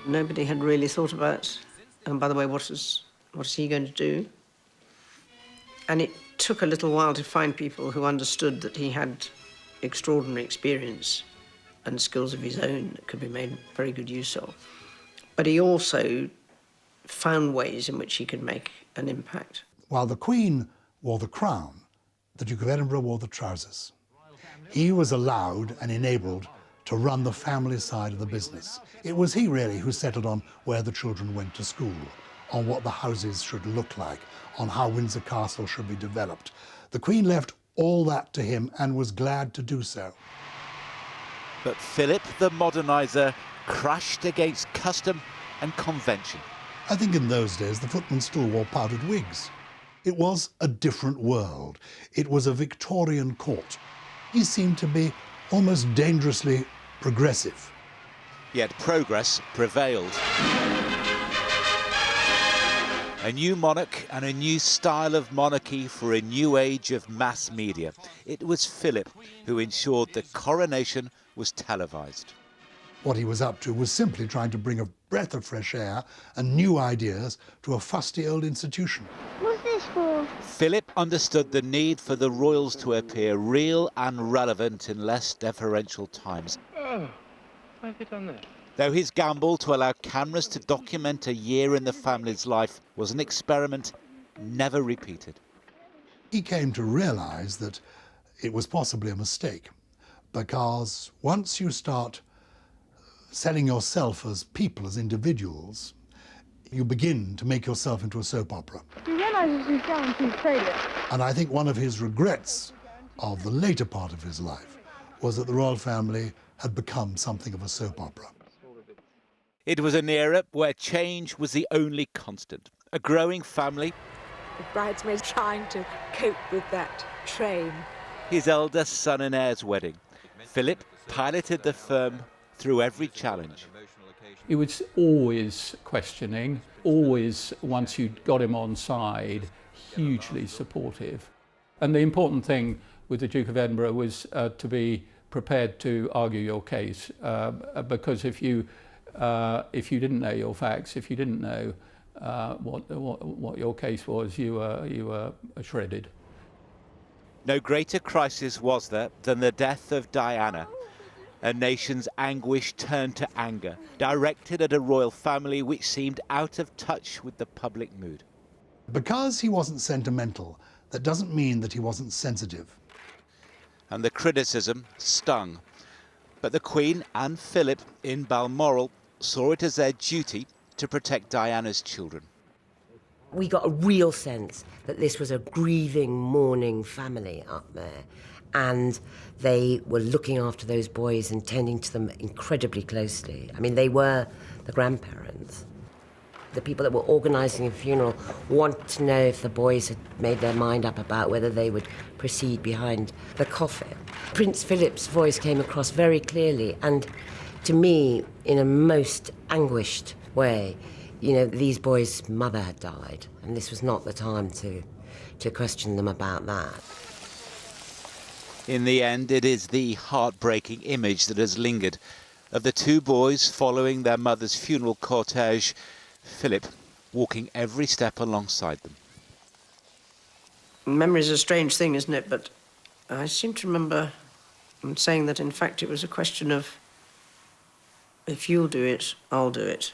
Nobody had really thought about, and by the way, what is he going to do? And it took a little while to find people who understood that he had extraordinary experience and skills of his own that could be made very good use of. But he also found ways in which he could make an impact. While the Queen wore the crown, the Duke of Edinburgh wore the trousers. He was allowed and enabled to run the family side of the business. It was he really who settled on where the children went to school, on what the houses should look like, on how Windsor Castle should be developed. The Queen left all that to him and was glad to do so. But Philip, the moderniser, crashed against custom and convention. I think in those days the footmen still wore powdered wigs. It was a different world. It was a Victorian court. He seemed to be almost dangerously progressive. Yet progress prevailed. A new monarch and a new style of monarchy for a new age of mass media. It was Philip who ensured the coronation was televised. What he was up to was simply trying to bring a breath of fresh air and new ideas to a fusty old institution. What's this for? Philip understood the need for the royals to appear real and relevant in less deferential times. Oh, why have you done that? Though his gamble to allow cameras to document a year in the family's life was an experiment never repeated. He came to realise that it was possibly a mistake, because once you start selling yourself as people, as individuals, you begin to make yourself into a soap opera. You realise this is guaranteed failure. And I think one of his regrets of the later part of his life was that the royal family had become something of a soap opera. It was an era where change was the only constant. A growing family. The bridesmaids trying to cope with that train. His eldest son and heir's wedding. Philip piloted the firm through every challenge. He was always questioning, always, once you got him on side, hugely supportive. And the important thing with the Duke of Edinburgh was to be prepared to argue your case, because if you didn't know your facts, if you didn't know what your case was, you were shredded. No greater crisis was there than the death of Diana. A nation's anguish turned to anger, directed at a royal family which seemed out of touch with the public mood. Because he wasn't sentimental, that doesn't mean that he wasn't sensitive. And the criticism stung. But the Queen and Philip in Balmoral saw it as their duty to protect Diana's children. We got a real sense that this was a grieving, mourning family up there. And they were looking after those boys and tending to them incredibly closely. I mean, they were the grandparents. The people that were organising a funeral wanted to know if the boys had made their mind up about whether they would proceed behind the coffin. Prince Philip's voice came across very clearly, and to me, in a most anguished way. You know, these boys' mother had died, and this was not the time to question them about that. In the end, it is the heartbreaking image that has lingered of the two boys following their mother's funeral cortege, Philip walking every step alongside them. Memory is a strange thing, isn't it? But I seem to remember saying that, in fact, it was a question of, if you'll do it, I'll do it.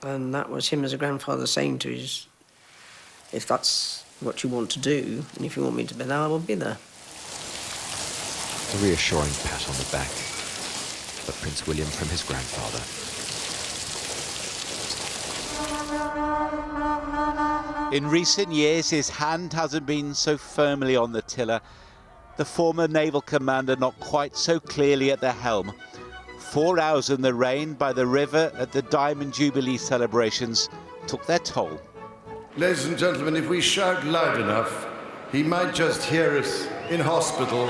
And that was him as a grandfather saying to his, if that's what you want to do, and if you want me to be there, I will be there. A reassuring pat on the back of Prince William from his grandfather. In recent years, his hand hasn't been so firmly on the tiller. The former naval commander not quite so clearly at the helm. 4 hours in the rain by the river at the Diamond Jubilee celebrations took their toll. Ladies and gentlemen, if we shout loud enough, he might just hear us in hospital.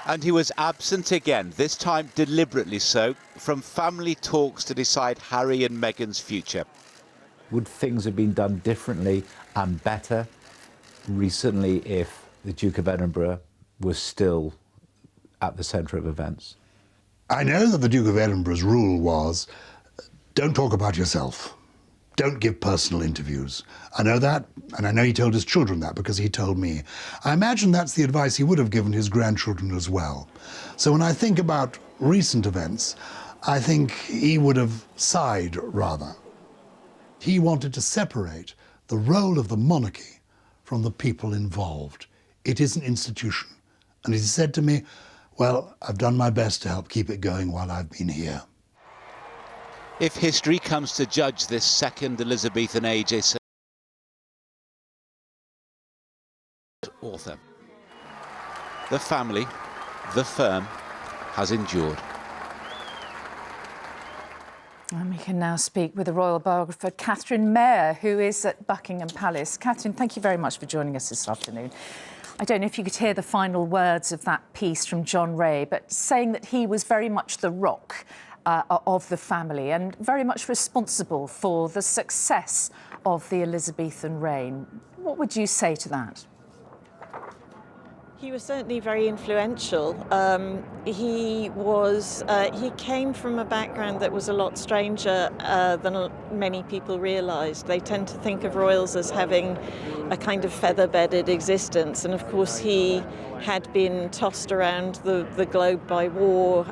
And he was absent again, this time deliberately so, from family talks to decide Harry and Meghan's future. Would things have been done differently and better recently if the Duke of Edinburgh was still at the centre of events? I know that the Duke of Edinburgh's rule was, don't talk about yourself. Don't give personal interviews. I know that, and I know he told his children that because he told me. I imagine that's the advice he would have given his grandchildren as well. So when I think about recent events, I think he would have sighed rather. He wanted to separate the role of the monarchy from the people involved. It is an institution. And he said to me, well, I've done my best to help keep it going while I've been here. If history comes to judge this second Elizabethan age, it's author. The family, the firm, has endured. And we can now speak with the royal biographer, Catherine Mayer, who is at Buckingham Palace. Catherine, thank you very much for joining us this afternoon. I don't know if you could hear the final words of that piece from John Ray, but saying that he was very much the rock of the family and very much responsible for the success of the Elizabethan reign. What would you say to that? He was certainly very influential. He came from a background that was a lot stranger than many people realised. They tend to think of royals as having a kind of feather-bedded existence, and of course he had been tossed around the globe by war,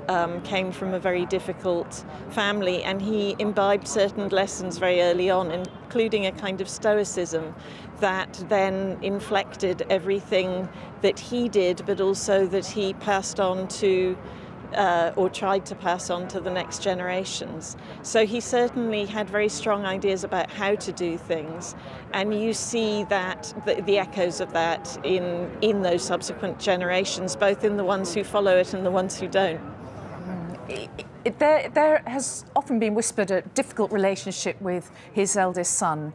came from a very difficult family, and he imbibed certain lessons very early on, including a kind of stoicism that then inflected everything that he did, but also that he passed on to, or tried to pass on to the next generations. So he certainly had very strong ideas about how to do things, and you see that the echoes of that in those subsequent generations, both in the ones who follow it and the ones who don't. There has often been whispered a difficult relationship with his eldest son,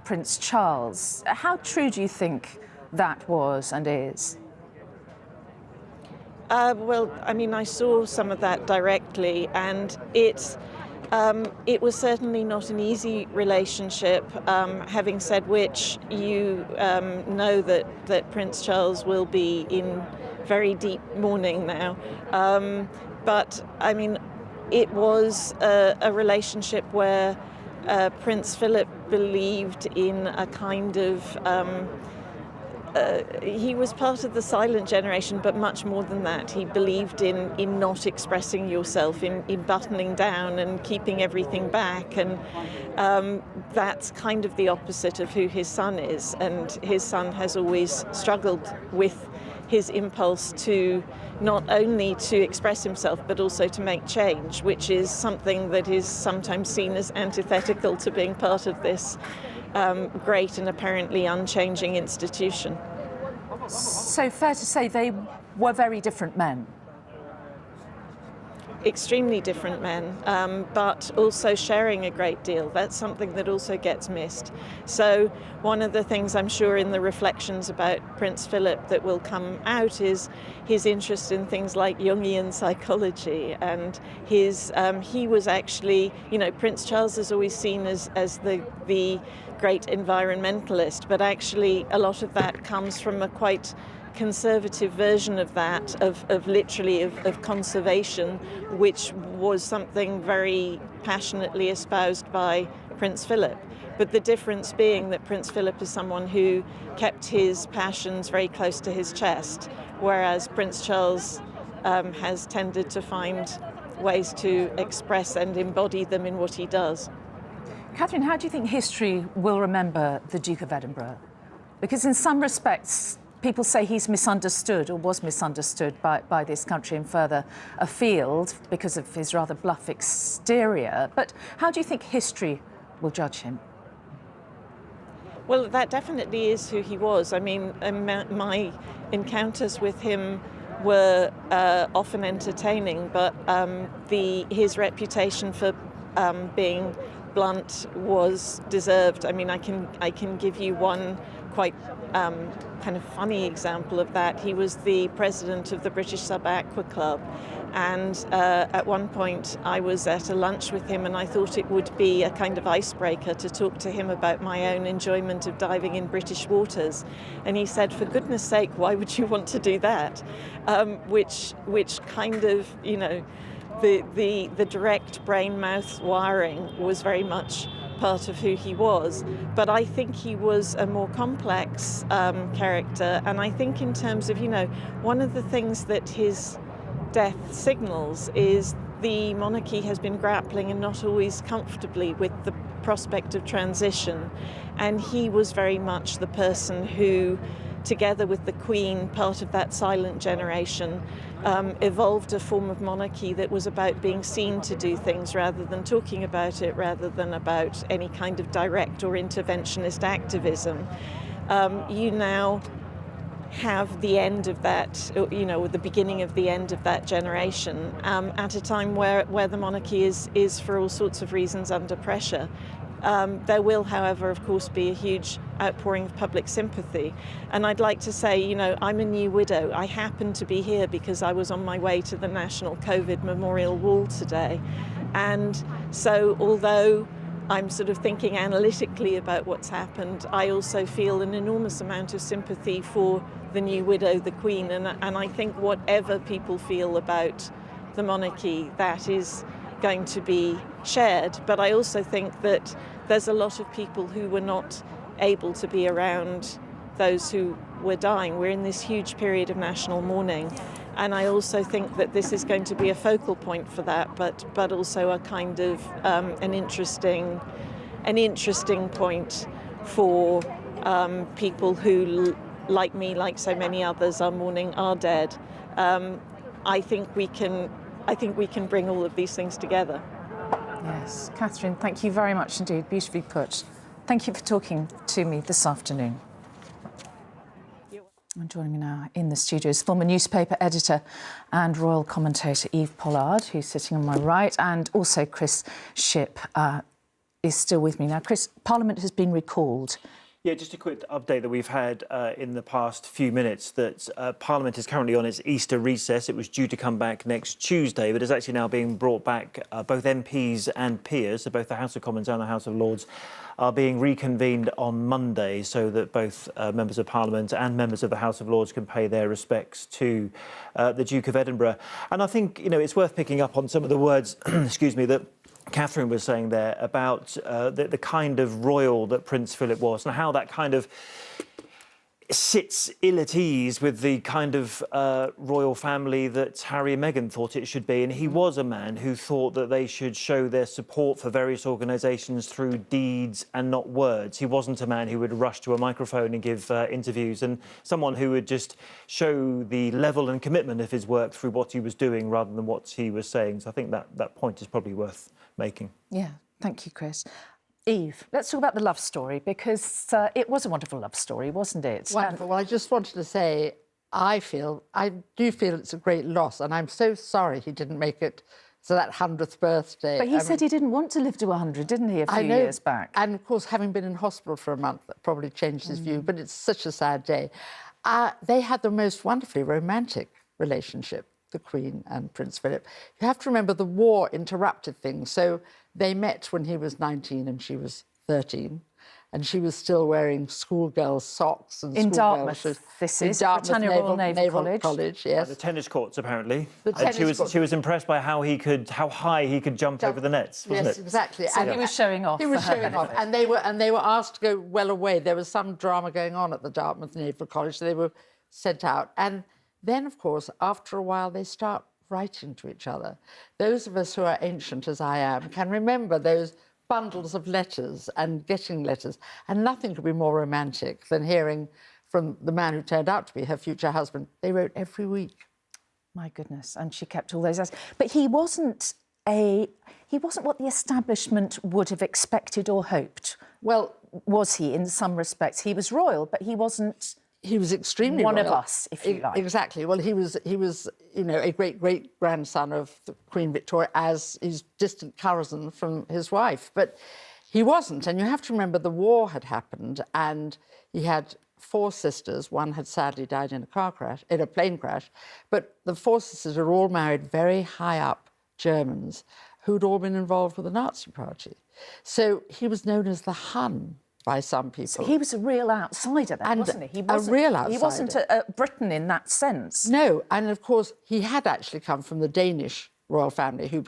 Prince Charles. How true do you think that was and is? Well, I mean, I saw some of that directly, and it was certainly not an easy relationship, having said which, you know that Prince Charles will be in very deep mourning now. But, I mean, it was a relationship where Prince Philip believed in a kind of... he was part of the silent generation, but much more than that. He believed in not expressing yourself, in buttoning down and keeping everything back. And that's kind of the opposite of who his son is. And his son has always struggled with his impulse to not only to express himself, but also to make change, which is something that is sometimes seen as antithetical to being part of this great and apparently unchanging institution. So fair to say they were very different men? Extremely different men, but also sharing a great deal. That's something that also gets missed. So one of the things I'm sure in the reflections about Prince Philip that will come out is his interest in things like Jungian psychology, and he was actually, you know, Prince Charles is always seen as the great environmentalist, but actually a lot of that comes from a quite conservative version of that, of conservation, which was something very passionately espoused by Prince Philip. But the difference being that Prince Philip is someone who kept his passions very close to his chest, whereas Prince Charles has tended to find ways to express and embody them in what he does. Catherine, how do you think history will remember the Duke of Edinburgh? Because in some respects, people say he's misunderstood or was misunderstood by this country and further afield because of his rather bluff exterior. But how do you think history will judge him? Well, that definitely is who he was. I mean, my encounters with him were often entertaining, but his reputation for being blunt was deserved. I mean, I can give you one quite kind of funny example of that. He was the president of the British Sub-Aqua Club, and at one point I was at a lunch with him, and I thought it would be a kind of icebreaker to talk to him about my own enjoyment of diving in British waters. And he said, for goodness sake, why would you want to do that? Which kind of, you know, the direct brain-mouth wiring was very much part of who he was. But I think he was a more complex character, and I think in terms of, you know, one of the things that his death signals is the monarchy has been grappling, and not always comfortably, with the prospect of transition. And he was very much the person who, together with the Queen, part of that silent generation, evolved a form of monarchy that was about being seen to do things rather than talking about it, rather than about any kind of direct or interventionist activism. You now have the end of that, or the beginning of the end of that generation, at a time where the monarchy is for all sorts of reasons under pressure. There will, however, of course, be a huge outpouring of public sympathy. And I'd like to say, I'm a new widow. I happen to be here because I was on my way to the National COVID Memorial Wall today. And so although I'm sort of thinking analytically about what's happened, I also feel an enormous amount of sympathy for the new widow, the Queen. And I think whatever people feel about the monarchy, that is going to be shared. But I also think that there's a lot of people who were not able to be around those who were dying. We're in this huge period of national mourning. And I also think that this is going to be a focal point for that, but also a kind of an interesting point for people who, like me, like so many others, are mourning our dead. I think we can bring all of these things together. Yes, Catherine, thank you very much indeed. Beautifully put. Thank you for talking to me this afternoon. And joining me now in the studio is former newspaper editor and royal commentator Eve Pollard, who's sitting on my right, and also Chris Shipp is still with me. Now, Chris, Parliament has been recalled. Yeah, just a quick update that we've had in the past few minutes, that Parliament is currently on its Easter recess. It was due to come back next Tuesday, but is actually now being brought back. Both MPs and peers, so both the House of Commons and the House of Lords, are being reconvened on Monday so that both members of Parliament and members of the House of Lords can pay their respects to the Duke of Edinburgh. And I think, it's worth picking up on some of the words, excuse me, that Catherine was saying there about the kind of royal that Prince Philip was, and how that kind of sits ill at ease with the kind of royal family that Harry and Meghan thought it should be. And he was a man who thought that they should show their support for various organisations through deeds and not words. He wasn't a man who would rush to a microphone and give interviews, and someone who would just show the level and commitment of his work through what he was doing rather than what he was saying. So I think that point is probably worth making. Yeah, thank you, Chris. Eve, let's talk about the love story, because it was a wonderful love story, wasn't it? Wonderful. Well, I just wanted to say, I do feel it's a great loss, and I'm so sorry he didn't make it to that 100th birthday. But he said he didn't want to live to 100, didn't he, a few years back? And, of course, having been in hospital for a month, that probably changed his view, but it's such a sad day. They had the most wonderfully romantic relationship, the Queen and Prince Philip. You have to remember the war interrupted things, so they met when he was 19 and she was 13, and she was still wearing schoolgirl socks and in Dartmouth. This is Britannia Royal Naval College. Yes, the tennis courts apparently. Courts. She was impressed by how high he could jump over the nets. Wasn't yes, it? exactly. So he was showing off. He was showing off, and they were asked to go well away. There was some drama going on at the Dartmouth Naval College, so they were sent out. And then, of course, after a while, they start writing to each other. Those of us who are ancient, as I am, can remember those bundles of letters and getting letters. And nothing could be more romantic than hearing from the man who turned out to be her future husband. They wrote every week. My goodness, and she kept all those letters. But he wasn't what the establishment would have expected or hoped. Well, was he, in some respects? He was royal, but he wasn't... He was extremely one royal. of us, if you like. Exactly. Well, he was, a great-great-grandson of the Queen Victoria, as his distant cousin from his wife. But he wasn't. And you have to remember the war had happened, and he had 4 sisters. One had sadly died in a plane crash. But the 4 sisters are all married very high-up Germans who'd all been involved with the Nazi Party. So he was known as the Hun by some people. So he was a real outsider then, wasn't he? A real outsider. He wasn't a Briton in that sense. No, and of course he had actually come from the Danish royal family who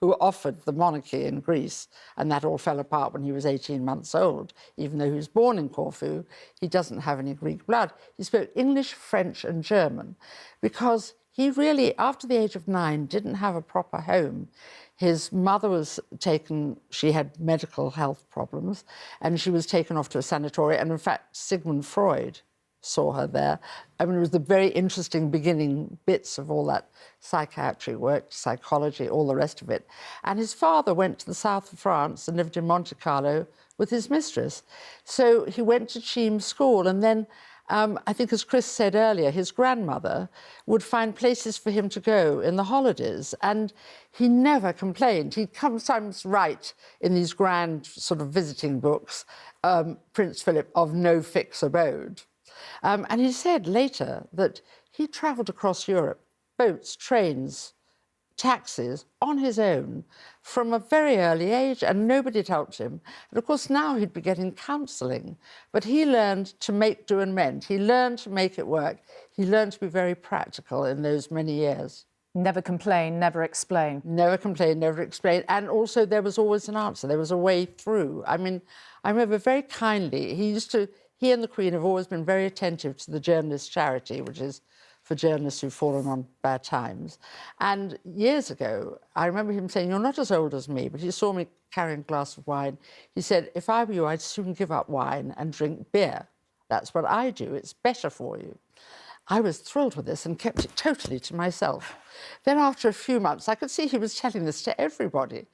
were offered the monarchy in Greece, and that all fell apart when he was 18 months old. Even though he was born in Corfu, he doesn't have any Greek blood. He spoke English, French and German because he really, after the age of 9, didn't have a proper home. His mother was taken, she had medical health problems, and she was taken off to a sanatorium. And in fact, Sigmund Freud saw her there. I mean, it was the very interesting beginning bits of all that psychiatry work, psychology, all the rest of it. And his father went to the south of France and lived in Monte Carlo with his mistress. So he went to Cheam School, and then I think, as Chris said earlier, his grandmother would find places for him to go in the holidays, and he never complained. He'd sometimes write in these grand sort of visiting books, Prince Philip of no fixed abode. And he said later that he travelled across Europe, boats, trains, taxis, on his own from a very early age, and nobody had helped him. And of course now he'd be getting counselling, but he learned to make do and mend. He learned to make it work. He learned to be very practical in those many years. Never complain, never explain. Never complain, never explain. And also there was always an answer. There was a way through. I mean, I remember very kindly, he and the Queen have always been very attentive to the Journalists' Charity, which is for journalists who've fallen on bad times. And years ago, I remember him saying, "You're not as old as me," but he saw me carrying a glass of wine. He said, "If I were you, I'd soon give up wine and drink beer. That's what I do. It's better for you." I was thrilled with this and kept it totally to myself. Then after a few months, I could see he was telling this to everybody.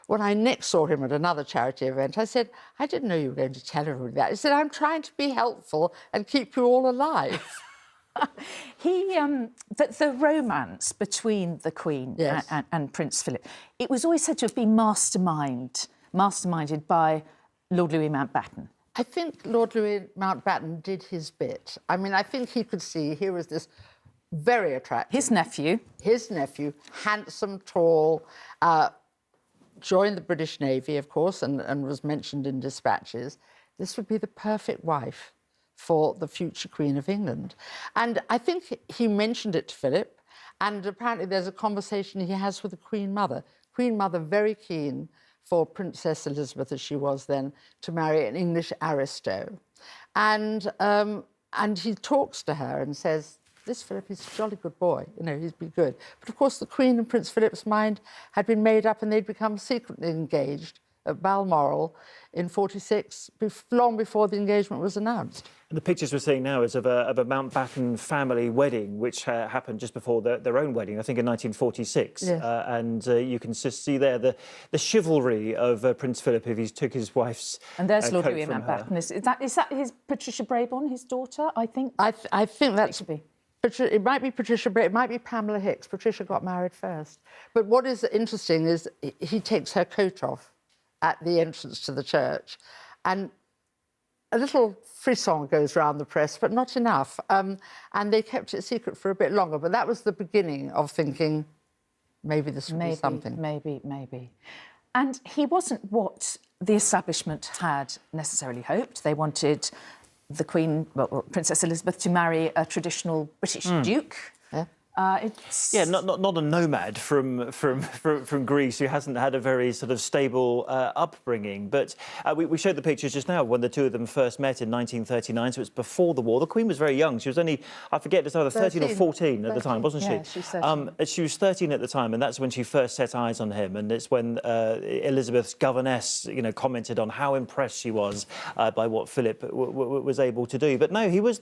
When I next saw him at another charity event, I said, "I didn't know you were going to tell everybody that." He said, "I'm trying to be helpful and keep you all alive." The romance between the Queen and Prince Philip, it was always said to have been masterminded by Lord Louis Mountbatten. I think Lord Louis Mountbatten did his bit. I mean, I think he could see here was this very attractive... His nephew, handsome, tall, joined the British Navy, of course, and was mentioned in dispatches. This would be the perfect wife for the future Queen of England. And I think he mentioned it to Philip, and apparently there's a conversation he has with the Queen Mother. Queen Mother very keen for Princess Elizabeth, as she was then, to marry an English aristo. And he talks to her and says, "This Philip is a jolly good boy, you know, he'd be good." But of course the Queen and Prince Philip's mind had been made up, and they'd become secretly engaged at Balmoral in '46, long before the engagement was announced. And the pictures we're seeing now is of a Mountbatten family wedding, which happened just before their own wedding, I think in 1946. Yes. And you can just see there the chivalry of Prince Philip if he took his wife's and there's Lord coat Louis from her. Mountbatten. Is that his Patricia Brabourne, his daughter? I think. I think that's. It might be Patricia, but it might be Pamela Hicks. Patricia got married first. But what is interesting is he takes her coat off at the entrance to the church, and a little frisson goes round the press, but not enough. And they kept it secret for a bit longer. But that was the beginning of thinking maybe this would be something. Maybe. And he wasn't what the establishment had necessarily hoped. They wanted the Queen, Princess Elizabeth, to marry a traditional British duke. Not a nomad from Greece who hasn't had a very sort of stable upbringing. But we showed the pictures just now when the two of them first met in 1939, so it's before the war. The Queen was very young. She was only, I forget, it's either 13 or 14 at the time, wasn't she? Yeah, she was 13. She was 13 at the time, and that's when she first set eyes on him. And it's when Elizabeth's governess, commented on how impressed she was by what Philip was able to do. But no, he was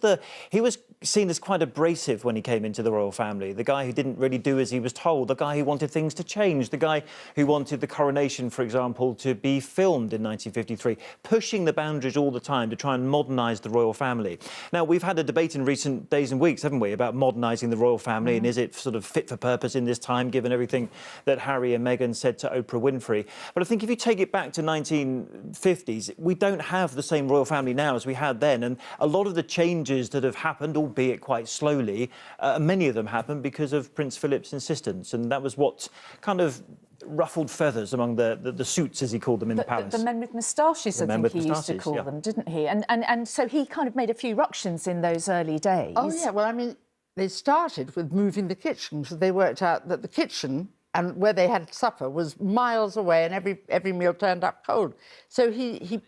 seen as quite abrasive when he came into the royal family. The guy who didn't really do as he was told, the guy who wanted things to change, the guy who wanted the coronation, for example, to be filmed in 1953, pushing the boundaries all the time to try and modernise the royal family. Now, we've had a debate in recent days and weeks, haven't we, about modernising the royal family and is it sort of fit for purpose in this time, given everything that Harry and Meghan said to Oprah Winfrey. But I think if you take it back to 1950s, we don't have the same royal family now as we had then, and a lot of the changes that have happened, albeit quite slowly, many of them happened because of Prince Philip's insistence, and that was what kind of ruffled feathers among the suits, as he called them in the palace. The men with moustaches, I think he used to call them, didn't he? And so he kind of made a few ructions in those early days. Oh, yeah, well, I mean, they started with moving the kitchen, because they worked out that the kitchen and where they had supper was miles away, and every meal turned up cold. So he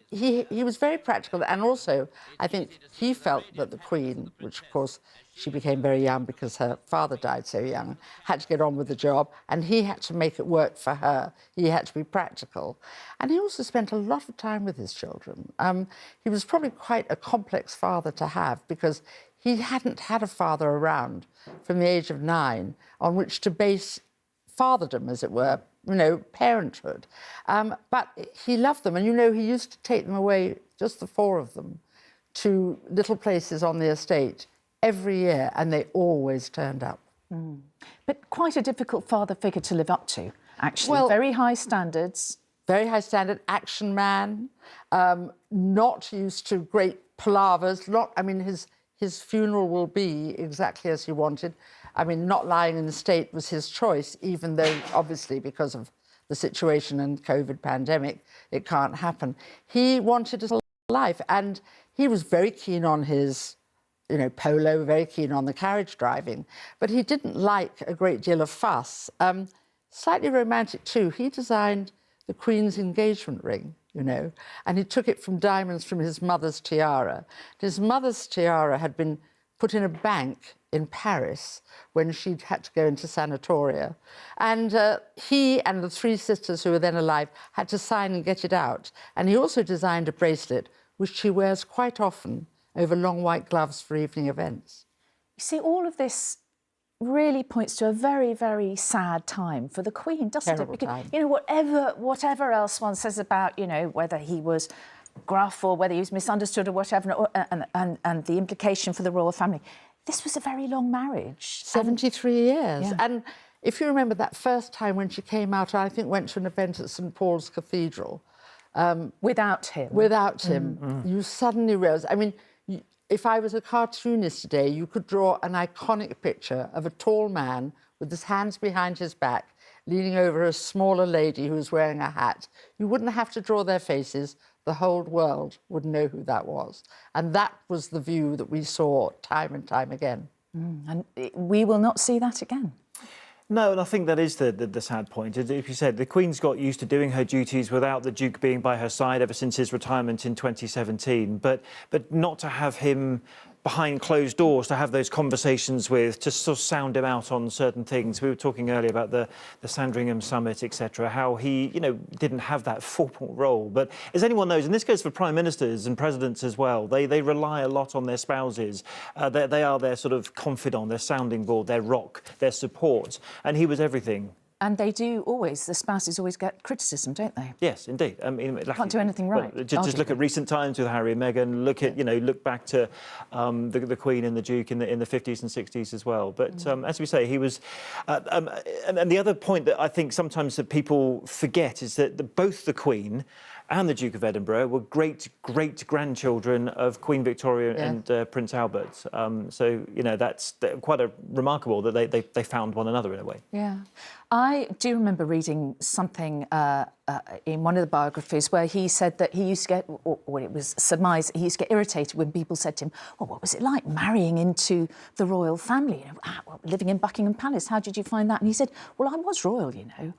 was very practical, and also I think he felt that the Queen, which of course she became very young because her father died so young, had to get on with the job, and he had to make it work for her. He had to be practical. And he also spent a lot of time with his children. He was probably quite a complex father to have, because he hadn't had a father around from the age of 9 on which to base fatherdom, as it were, you know, parenthood. But he loved them, and, you know, he used to take them away, just the 4 of them, to little places on the estate every year, and they always turned up. Mm. But quite a difficult father figure to live up to, actually. Well, very high standards. Very high standard, action man, not used to great palavers. I mean, his funeral will be exactly as he wanted. I mean, not lying in the state was his choice, even though, obviously, because of the situation and COVID pandemic, it can't happen. He wanted a life, and he was very keen on his, you know, polo, very keen on the carriage driving, but he didn't like a great deal of fuss. Slightly romantic, too. He designed the Queen's engagement ring, you know, and he took it from diamonds from his mother's tiara. His mother's tiara had been put in a bank in Paris when she'd had to go into sanatoria. And he and the 3 sisters who were then alive had to sign and get it out. And he also designed a bracelet, which she wears quite often over long white gloves for evening events. You see, all of this really points to a very, very sad time for the Queen, doesn't Terrible it? Because, time. you know, whatever else one says about, you know, whether he was gruff or whether he was misunderstood or whatever, and the implication for the royal family, this was a very long marriage. 73 years. Yeah. And if you remember that first time when she came out, I think went to an event at St Paul's Cathedral. Without him. Without him. You suddenly realise, I mean, if I was a cartoonist today, you could draw an iconic picture of a tall man with his hands behind his back, leaning over a smaller lady who was wearing a hat. You wouldn't have to draw their faces. The whole world would know who that was. And that was the view that we saw time and time again. And we will not see that again. No, and I think that is the sad point. As you said, the Queen's got used to doing her duties without the Duke being by her side ever since his retirement in 2017. But not to have him behind closed doors, to have those conversations with, to sort of sound him out on certain things. We were talking earlier about the Sandringham summit, etc., how he, you know, didn't have that formal role. But as anyone knows, and this goes for prime ministers and presidents as well, they rely a lot on their spouses. They are their sort of confidant, their sounding board, their rock, their support. And he was everything. And they do always, the spouses always get criticism, don't they? Yes, indeed. I mean, can't do anything right. Well, just look at recent times with Harry and Meghan. Look at, you know, look back to the Queen and the Duke in the 50s and 60s as well. But as we say, he was. And the other point that I think sometimes that people forget is that both the Queen and the Duke of Edinburgh were great-grandchildren of Queen Victoria and Prince Albert. So, you know, that's quite remarkable that they found one another in a way. Yeah. I do remember reading something in one of the biographies where he said that he used to get, or it was surmised, he used to get irritated when people said to him, well, what was it like marrying into the royal family, you know, living in Buckingham Palace? How did you find that? And he said, well, I was royal, you know.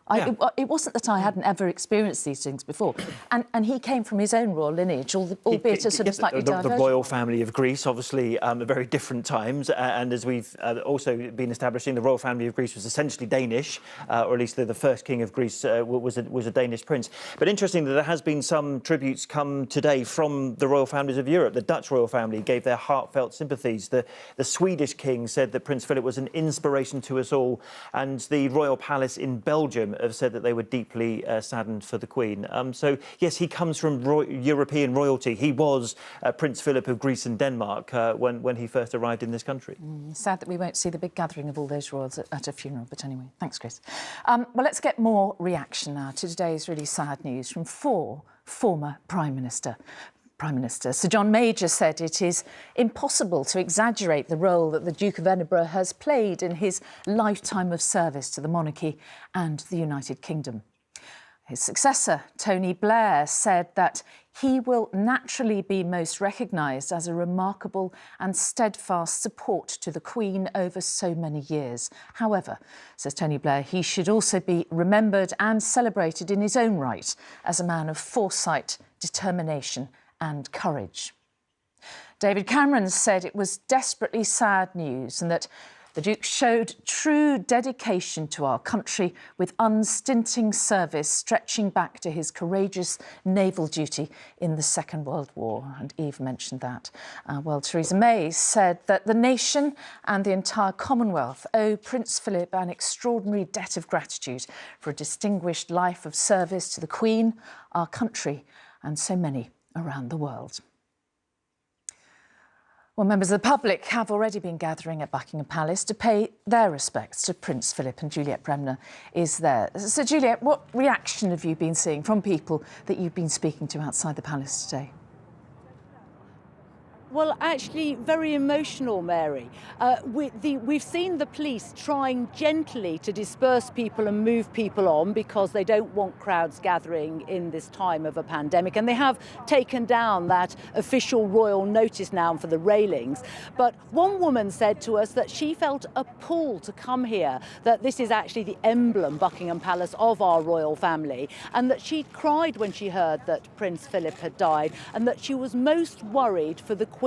It wasn't that I hadn't ever experienced these things before. And he came from his own royal lineage, albeit a sort of slightly divergent. The royal family of Greece, obviously, at very different times. And as we've also been establishing, the royal family of Greece was essentially Danish, or at least the first king of Greece was a Danish prince. But interesting that there has been some tributes come today from the royal families of Europe. The Dutch royal family gave their heartfelt sympathies. The Swedish king said that Prince Philip was an inspiration to us all. And the royal palace in Belgium have said that they were deeply saddened for the Queen. So, yes, he comes from European royalty. He was Prince Philip of Greece and Denmark when he first arrived in this country. Sad that we won't see the big gathering of all those royals at a funeral. But anyway, thanks, Chris. Well, let's get more reaction now to today's really sad news from 4 former Prime Minister. Sir John Major said it is impossible to exaggerate the role that the Duke of Edinburgh has played in his lifetime of service to the monarchy and the United Kingdom. His successor, Tony Blair, said that he will naturally be most recognised as a remarkable and steadfast support to the Queen over so many years. However, says Tony Blair, he should also be remembered and celebrated in his own right as a man of foresight, determination and courage. David Cameron said it was desperately sad news and that the Duke showed true dedication to our country with unstinting service stretching back to his courageous naval duty in the Second World War. And Eve mentioned that. Well, Theresa May said that the nation and the entire Commonwealth owe Prince Philip an extraordinary debt of gratitude for a distinguished life of service to the Queen, our country, and so many around the world. Well, members of the public have already been gathering at Buckingham Palace to pay their respects to Prince Philip, and Juliet Bremner is there. So, Juliet, what reaction have you been seeing from people that you've been speaking to outside the palace today? Well, actually, very emotional, Mary. We've seen the police trying gently to disperse people and move people on because they don't want crowds gathering in this time of a pandemic. And they have taken down that official royal notice now for the railings. But one woman said to us that she felt a pull to come here, that this is actually the emblem, Buckingham Palace, of our royal family, and that she cried when she heard that Prince Philip had died, and that she was most worried for the Queen.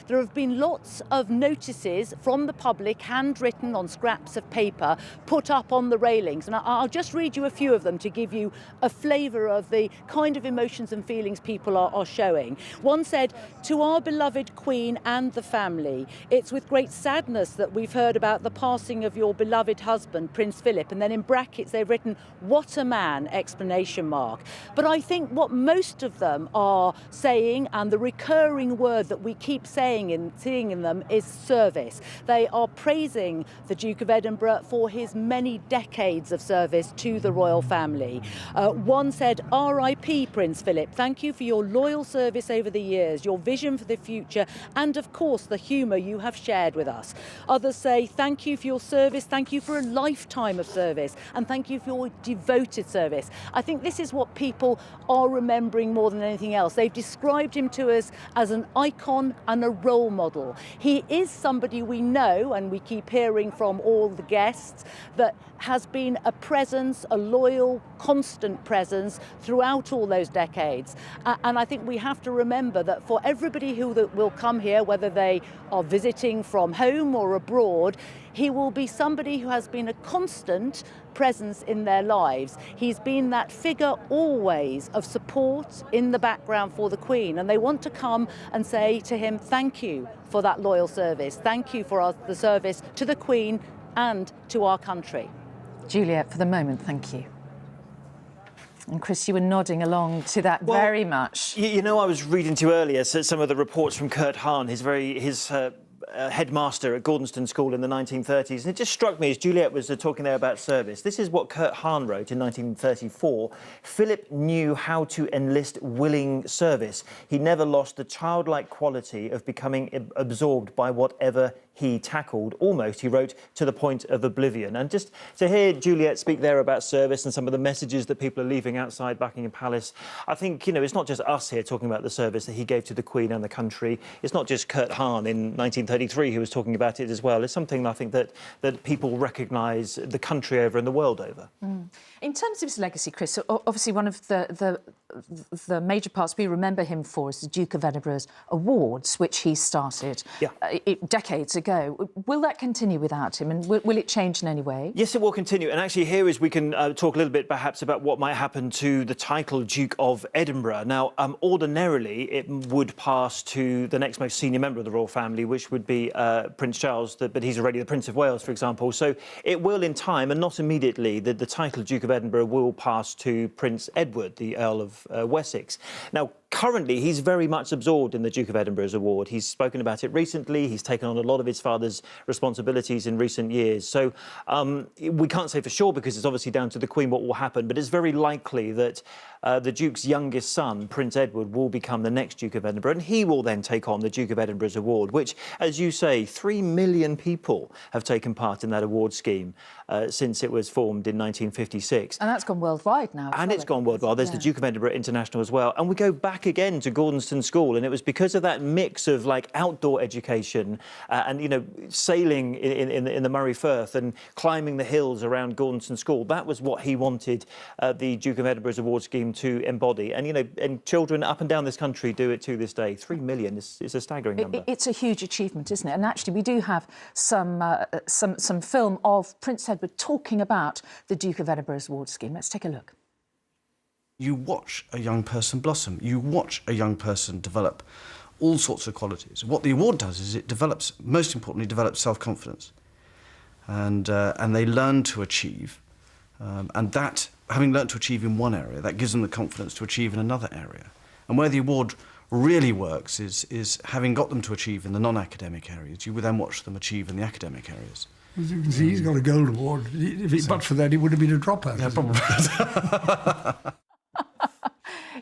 There have been lots of notices from the public, handwritten on scraps of paper, put up on the railings. And I'll just read you a few of them to give you a flavour of the kind of emotions and feelings people are showing. One said, "To our beloved Queen and the family, it's with great sadness that we've heard about the passing of your beloved husband, Prince Philip." And then in brackets they've written, "What a man!" exclamation mark. But I think what most of them are saying, and the recurring word that we keep saying and seeing in them, is service. They are praising the Duke of Edinburgh for his many decades of service to the royal family. One said, "R.I.P. Prince Philip, thank you for your loyal service over the years, your vision for the future, and of course the humour you have shared with us." Others say, "Thank you for your service, thank you for a lifetime of service, and thank you for your devoted service." I think this is what people are remembering more than anything else. They've described him to us as an icon and a role model. He is somebody we know, and we keep hearing from all the guests, that has been a presence, a loyal, constant presence throughout all those decades. And I think we have to remember that for everybody who will come here, whether they are visiting from home or abroad, he will be somebody who has been a constant presence in their lives. He's been that figure always of support in the background for the Queen, and they want to come and say to him, "Thank you for that loyal service. Thank you for the service to the Queen and to our country." Juliet, for the moment, thank you. And Chris, you were nodding along to that very much. You know, I was reading to you earlier some of the reports from Kurt Hahn, his headmaster at Gordonston School in the 1930s. And it just struck me as Juliet was talking there about service. This is what Kurt Hahn wrote in 1934. "Philip knew how to enlist willing service. He never lost the childlike quality of becoming absorbed by whatever he tackled, almost," he wrote, "to the point of oblivion." And just to hear Juliet speak there about service and some of the messages that people are leaving outside Buckingham Palace, I think, you know, it's not just us here talking about the service that he gave to the Queen and the country. It's not just Kurt Hahn in 1933 who was talking about it as well. It's something I think that people recognise the country over and the world over. Mm. In terms of his legacy, Chris, obviously one of the major parts we remember him for is the Duke of Edinburgh's Awards, which he started decades ago. Will that continue without him, and will it change in any way? Yes, it will continue. And actually here is we can talk a little bit perhaps about what might happen to the title Duke of Edinburgh. Now, ordinarily it would pass to the next most senior member of the royal family, which would be Prince Charles, but he's already the Prince of Wales, for example. So it will in time, and not immediately, the title Duke of Edinburgh will pass to Prince Edward, the Earl of Wessex. Now, currently, he's very much absorbed in the Duke of Edinburgh's award. He's spoken about it recently. He's taken on a lot of his father's responsibilities in recent years. So we can't say for sure, because it's obviously down to the Queen what will happen, but it's very likely that the Duke's youngest son, Prince Edward, will become the next Duke of Edinburgh, and he will then take on the Duke of Edinburgh's award, which, as you say, 3 million people have taken part in that award scheme since it was formed in 1956. And that's gone worldwide now. And it's gone worldwide. There's the Duke of Edinburgh International as well. And we go back again to Gordonston School, and it was because of that mix of, like, outdoor education and, you know, sailing in the Murray Firth and climbing the hills around Gordonston School. That was what he wanted the Duke of Edinburgh's award scheme to embody. And, you know, and children up and down this country do it to this day. 3 million is a staggering number. It's a huge achievement, isn't it? And actually, we do have some film of Prince Edward talking about the Duke of Edinburgh's award scheme. Let's take a look. You watch a young person blossom. You watch a young person develop all sorts of qualities. What the award does is it develops, most importantly, develops self-confidence. And they learn to achieve. And that, having learnt to achieve in one area, that gives them the confidence to achieve in another area. And where the award really works is having got them to achieve in the non-academic areas, you would then watch them achieve in the academic areas. As you can see, he's got a gold award. But for that, he would have been a dropout. Yeah, probably.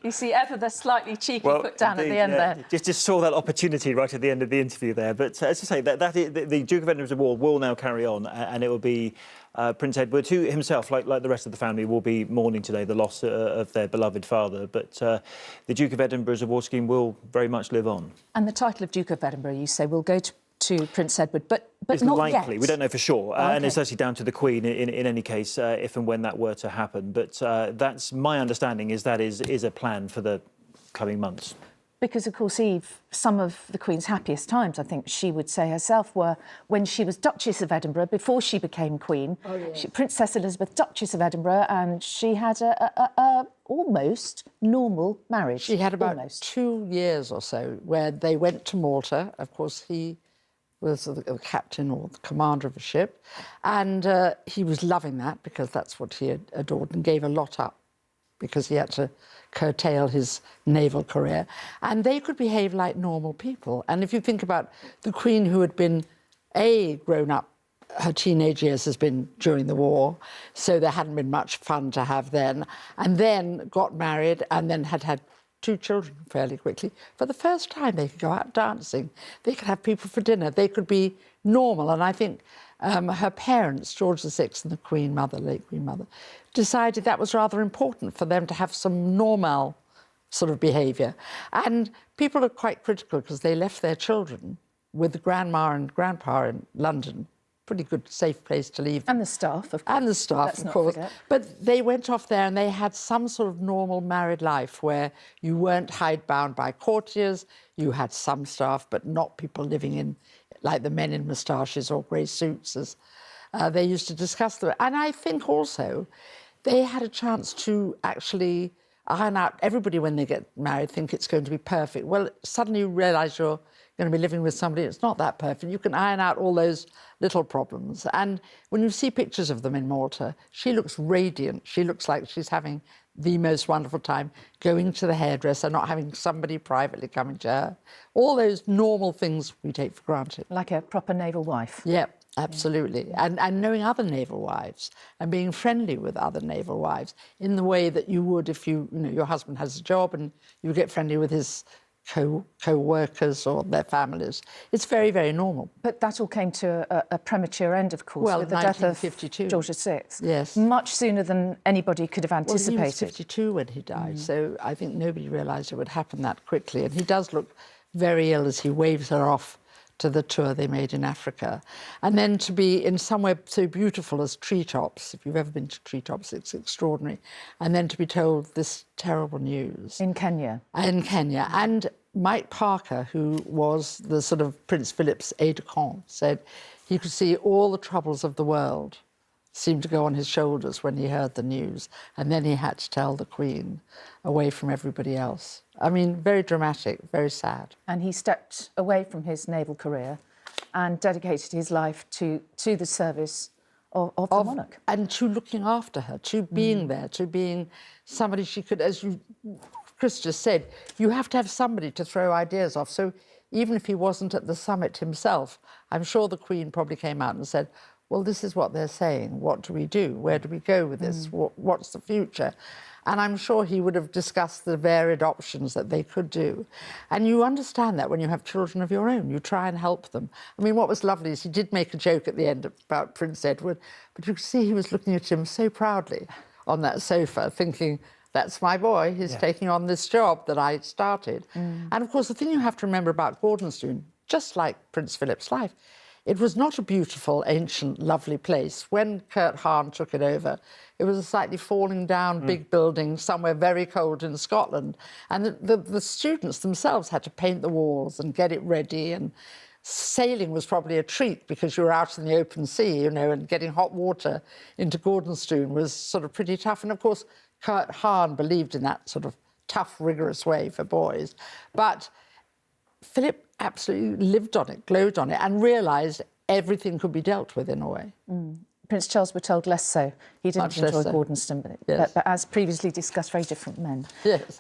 You see, ever the slightly cheeky put down at the end there. Just saw that opportunity right at the end of the interview there. But as I say, the Duke of Edinburgh's award will now carry on, and it will be Prince Edward, who himself, like the rest of the family, will be mourning today the loss of their beloved father. But the Duke of Edinburgh's award scheme will very much live on. And the title of Duke of Edinburgh, you say, will go to Prince Edward, but it's not likely. Yet. We don't know for sure, Okay. and it's actually down to the Queen in any case, if and when that were to happen. But that's my understanding, is that is a plan for the coming months. Because, of course, Eve, some of the Queen's happiest times, I think she would say herself, were when she was Duchess of Edinburgh, before she became Queen. Oh, yes. Princess Elizabeth, Duchess of Edinburgh, and she had a almost normal marriage. She had about 2 years or so where they went to Malta. Of course, he was the captain or the commander of a ship, and he was loving that because that's what he adored, and gave a lot up because he had to curtail his naval career. And they could behave like normal people. And if you think about the Queen, who had been, grown up, her teenage years has been during the war, so there hadn't been much fun to have then, and then got married and then had 2 children fairly quickly. For the first time, they could go out dancing. They could have people for dinner. They could be normal. And I think her parents, George VI and the Queen Mother, late Queen Mother, decided that was rather important for them to have some normal sort of behaviour. And people are quite critical because they left their children with the grandma and grandpa in London. Pretty good, safe place to leave. And the staff, of course. And the staff, Let's of not course. forget. But they went off there and they had some sort of normal married life where you weren't hidebound by courtiers, you had some staff, but not people living in, like the men in moustaches or grey suits, as they used to discuss them. And I think also they had a chance to actually iron out, everybody when they get married think it's going to be perfect. Well, suddenly you realise you're going to be living with somebody, it's not that perfect. You can iron out all those little problems. And when you see pictures of them in Malta, she looks radiant. She looks like she's having the most wonderful time, going to the hairdresser, not having somebody privately coming to her. All those normal things we take for granted. Like a proper naval wife. Yeah, absolutely. Yeah. And knowing other naval wives and being friendly with other naval wives in the way that you would if you know, your husband has a job and you get friendly with his co-workers or their families. It's very, very normal. But that all came to a premature end, of course, with the death of George VI. Yes. Much sooner than anybody could have anticipated. Well, he was 52 when he died, so I think nobody realised it would happen that quickly. And he does look very ill as he waves her off to the tour they made in Africa. And then to be in somewhere so beautiful as Treetops, if you've ever been to Treetops, it's extraordinary. And then to be told this terrible news. In Kenya. In Kenya. And Mike Parker, who was the sort of Prince Philip's aide-de-camp, said he could see all the troubles of the world seemed to go on his shoulders when he heard the news. And then he had to tell the Queen away from everybody else. I mean, very dramatic, very sad. And he stepped away from his naval career and dedicated his life to the service of the monarch. And to looking after her, to being there, to being somebody she could, as you Chris just said, you have to have somebody to throw ideas off. So even if he wasn't at the summit himself, I'm sure the Queen probably came out and said, well, this is what they're saying. What do we do? Where do we go with this? What's the future? And I'm sure he would have discussed the varied options that they could do. And you understand that when you have children of your own, you try and help them. I mean, what was lovely is he did make a joke at the end about Prince Edward, but you could see he was looking at him so proudly on that sofa, thinking, that's my boy, he's taking on this job that I started. And of course, the thing you have to remember about Gordonstoun, just like Prince Philip's life, it was not a beautiful, ancient, lovely place. When Kurt Hahn took it over, it was a slightly falling down big building somewhere very cold in Scotland. And the students themselves had to paint the walls and get it ready. And sailing was probably a treat because you were out in the open sea, you know, and getting hot water into Gordonstoun was sort of pretty tough. And of course, Kurt Hahn believed in that sort of tough, rigorous way for boys. But Philip absolutely lived on it, glowed on it, and realised everything could be dealt with in a way. Prince Charles, we're told, less so. He didn't enjoy Gordonstoun, but as previously discussed, very different men. Yes.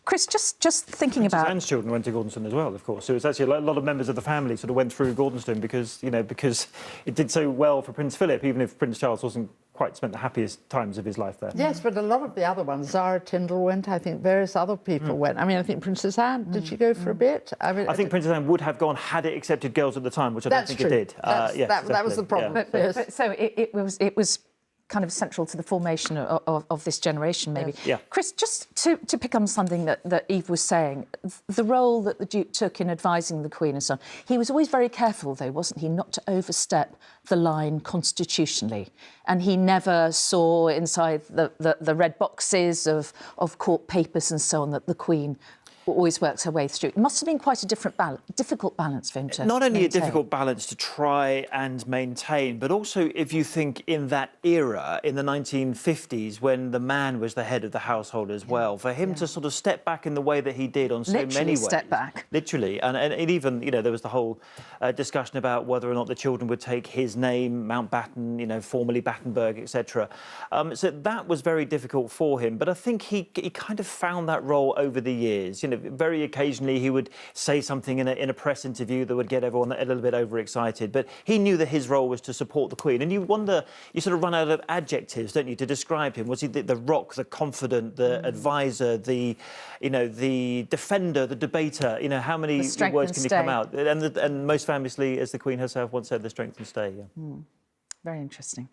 Chris, just thinking about... Anne's children went to Gordonstoun as well, of course. So it's actually a lot of members of the family sort of went through Gordonstoun because it did so well for Prince Philip, even if Prince Charles wasn't quite spent the happiest times of his life there. Yes, but a lot of the other ones, Zara Tindall went, I think various other people went. I mean, I think Princess Anne, did she go for a bit? I think Princess Anne would have gone had it accepted girls at the time, which I don't think it did. That was the problem. Yeah. But so it was kind of central to the formation of this generation, maybe. Yes. Yeah. Chris, just to pick on something that Eve was saying, the role that the Duke took in advising the Queen and so on, he was always very careful, though, wasn't he, not to overstep the line constitutionally. And he never saw inside the red boxes of court papers and so on that the Queen always works her way through. It must have been quite a difficult balance for him to Not only maintain. a difficult balance to try and maintain, but also if you think in that era, in the 1950s, when the man was the head of the household as well, for him to sort of step back in the way that he did on so many ways. Step back. Literally. And it even, there was the whole discussion about whether or not the children would take his name, Mountbatten, formerly Battenberg, etc. So that was very difficult for him. But I think he kind of found that role over the years. Very occasionally he would say something in a press interview that would get everyone a little bit overexcited. But he knew that his role was to support the Queen. And you wonder, you sort of run out of adjectives, don't you, to describe him. Was he the rock, the confident, the advisor, the defender, the debater? How many words can you come out? And most famously, as the Queen herself once said, the strength and stay. Yeah. Very interesting.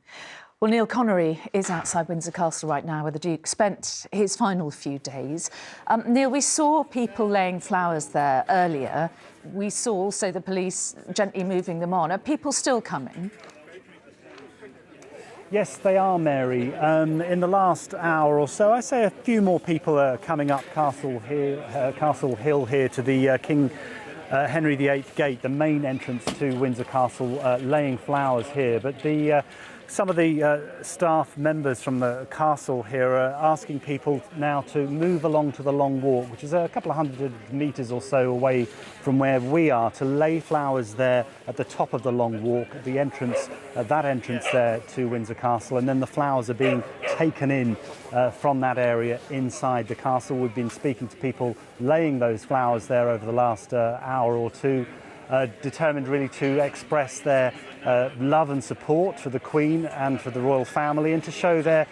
Well, Neil Connery is outside Windsor Castle right now, where the Duke spent his final few days. Neil, we saw people laying flowers there earlier. We saw also the police gently moving them on. Are people still coming? Yes, they are, Mary. In the last hour or so, I say a few more people are coming up Castle Hill here to the King Henry VIII gate, the main entrance to Windsor Castle, laying flowers here. But some of the staff members from the castle here are asking people now to move along to the Long Walk, which is a couple of 100 metres or so away from where we are, to lay flowers there at the top of the Long Walk, at the entrance, that entrance there to Windsor Castle. And then the flowers are being taken in from that area inside the castle. We've been speaking to people laying those flowers there over the last hour or two, determined really to express their love and support for the Queen and for the royal family, and to show their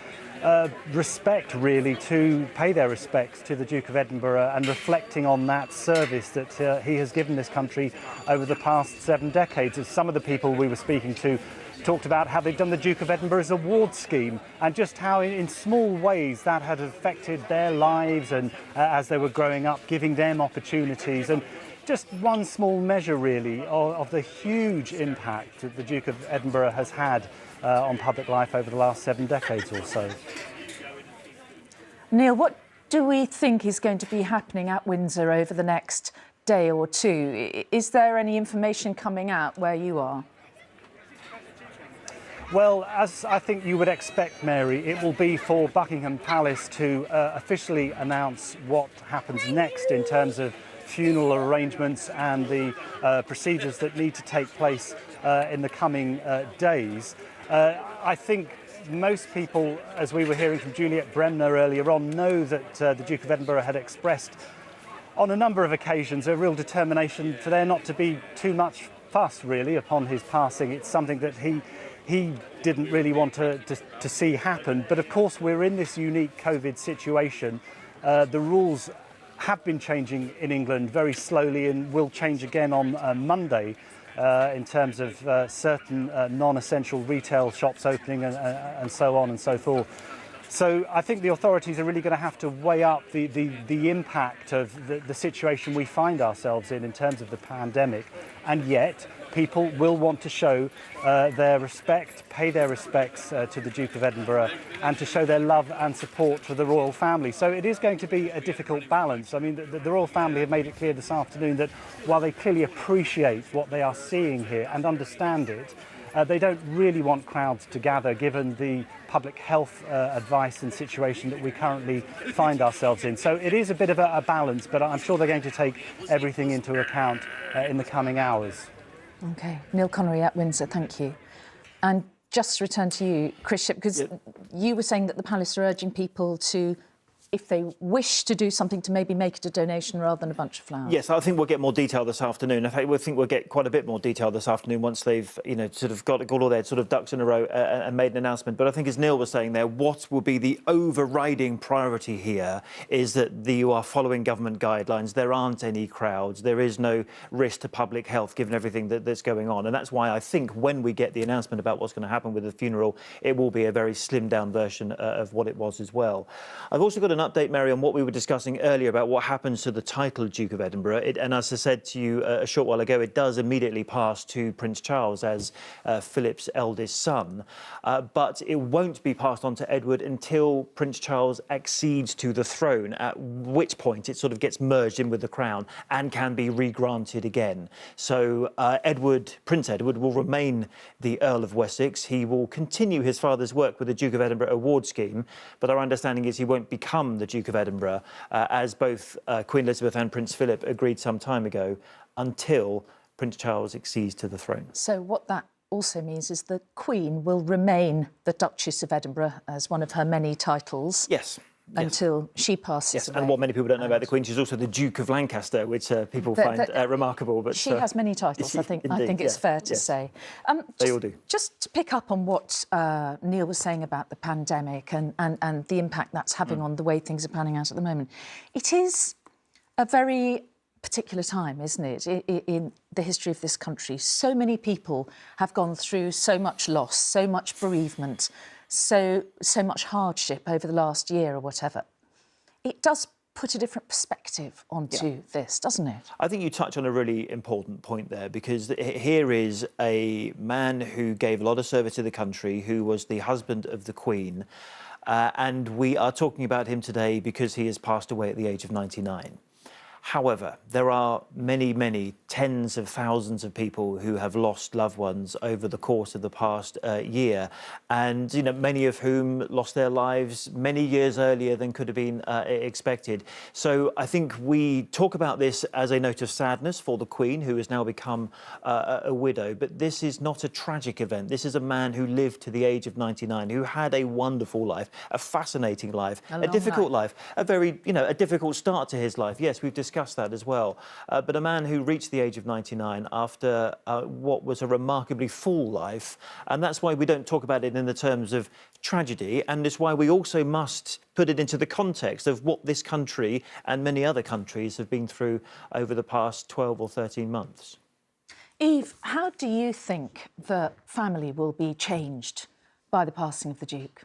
respect, really, to pay their respects to the Duke of Edinburgh, and reflecting on that service that he has given this country over the past 7 decades. As some of the people we were speaking to talked about how they've done the Duke of Edinburgh's award scheme, and just how in small ways that had affected their lives and as they were growing up, giving them opportunities. And just one small measure, really, of the huge impact that the Duke of Edinburgh has had on public life over the last 7 decades or so. Neil, what do we think is going to be happening at Windsor over the next day or two? Is there any information coming out where you are? Well, as I think you would expect, Mary, it will be for Buckingham Palace to officially announce what happens next in terms of funeral arrangements and the procedures that need to take place in the coming days. I think most people, as we were hearing from Juliet Bremner earlier on, know that the Duke of Edinburgh had expressed on a number of occasions a real determination for there not to be too much fuss, really, upon his passing. It's something that he didn't really want to see happen. But of course, we're in this unique COVID situation. The rules have been changing in England very slowly and will change again on Monday in terms of certain non-essential retail shops opening and so on and so forth. So I think the authorities are really going to have to weigh up the impact of the situation we find ourselves in terms of the pandemic, and yet people will want to show their respect, pay their respects to the Duke of Edinburgh, and to show their love and support for the royal family. So it is going to be a difficult balance. I mean, the royal family have made it clear this afternoon that while they clearly appreciate what they are seeing here and understand it, they don't really want crowds to gather, given the public health advice and situation that we currently find ourselves in. So it is a bit of a balance, but I'm sure they're going to take everything into account in the coming hours. OK. Neil Connery at Windsor, thank you. And just to return to you, Chris Shipp, because you were saying that the Palace are urging people to, if they wish to do something, to maybe make it a donation rather than a bunch of flowers. Yes, I think we'll get more detail this afternoon. In fact, we think we'll get quite a bit more detail this afternoon once they've, sort of got all their sort of ducks in a row and made an announcement. But I think, as Neil was saying there, what will be the overriding priority here is that you are following government guidelines. There aren't any crowds. There is no risk to public health, given everything that's going on. And that's why I think when we get the announcement about what's going to happen with the funeral, it will be a very slimmed-down version of what it was as well. I've also got an update, Mary, on what we were discussing earlier about what happens to the title Duke of Edinburgh. And as I said to you a short while ago, it does immediately pass to Prince Charles as Philip's eldest son. But it won't be passed on to Edward until Prince Charles accedes to the throne, at which point it sort of gets merged in with the crown and can be re-granted again. So Prince Edward will remain the Earl of Wessex. He will continue his father's work with the Duke of Edinburgh award scheme, but our understanding is he won't become the Duke of Edinburgh, as both Queen Elizabeth and Prince Philip agreed some time ago, until Prince Charles accedes to the throne. So what that also means is the Queen will remain the Duchess of Edinburgh as one of her many titles. Yes. Until she passes away. And what many people don't know about the Queen, she's also the Duke of Lancaster, which people find remarkable. But she has many titles, I think. Indeed, I think it's fair to say. They all do. Just to pick up on what Neil was saying about the pandemic and the impact that's having on the way things are panning out at the moment. It is a very particular time, isn't it, in the history of this country. So many people have gone through so much loss, so much bereavement, so much hardship over the last year or whatever. It does put a different perspective onto this, doesn't it? I think you touch on a really important point there, because here is a man who gave a lot of service to the country, who was the husband of the Queen, and we are talking about him today because he has passed away at the age of 99. However, there are many, many tens of thousands of people who have lost loved ones over the course of the past year, and many of whom lost their lives many years earlier than could have been expected. So I think we talk about this as a note of sadness for the Queen, who has now become a widow. But this is not a tragic event. This is a man who lived to the age of 99, who had a wonderful life, a fascinating life, a difficult life, a very, a difficult start to his life. Yes, we've discussed that as well. But a man who reached the age of 99 after what was a remarkably full life. And that's why we don't talk about it in the terms of tragedy. And it's why we also must put it into the context of what this country and many other countries have been through over the past 12 or 13 months. Eve, how do you think the family will be changed by the passing of the Duke?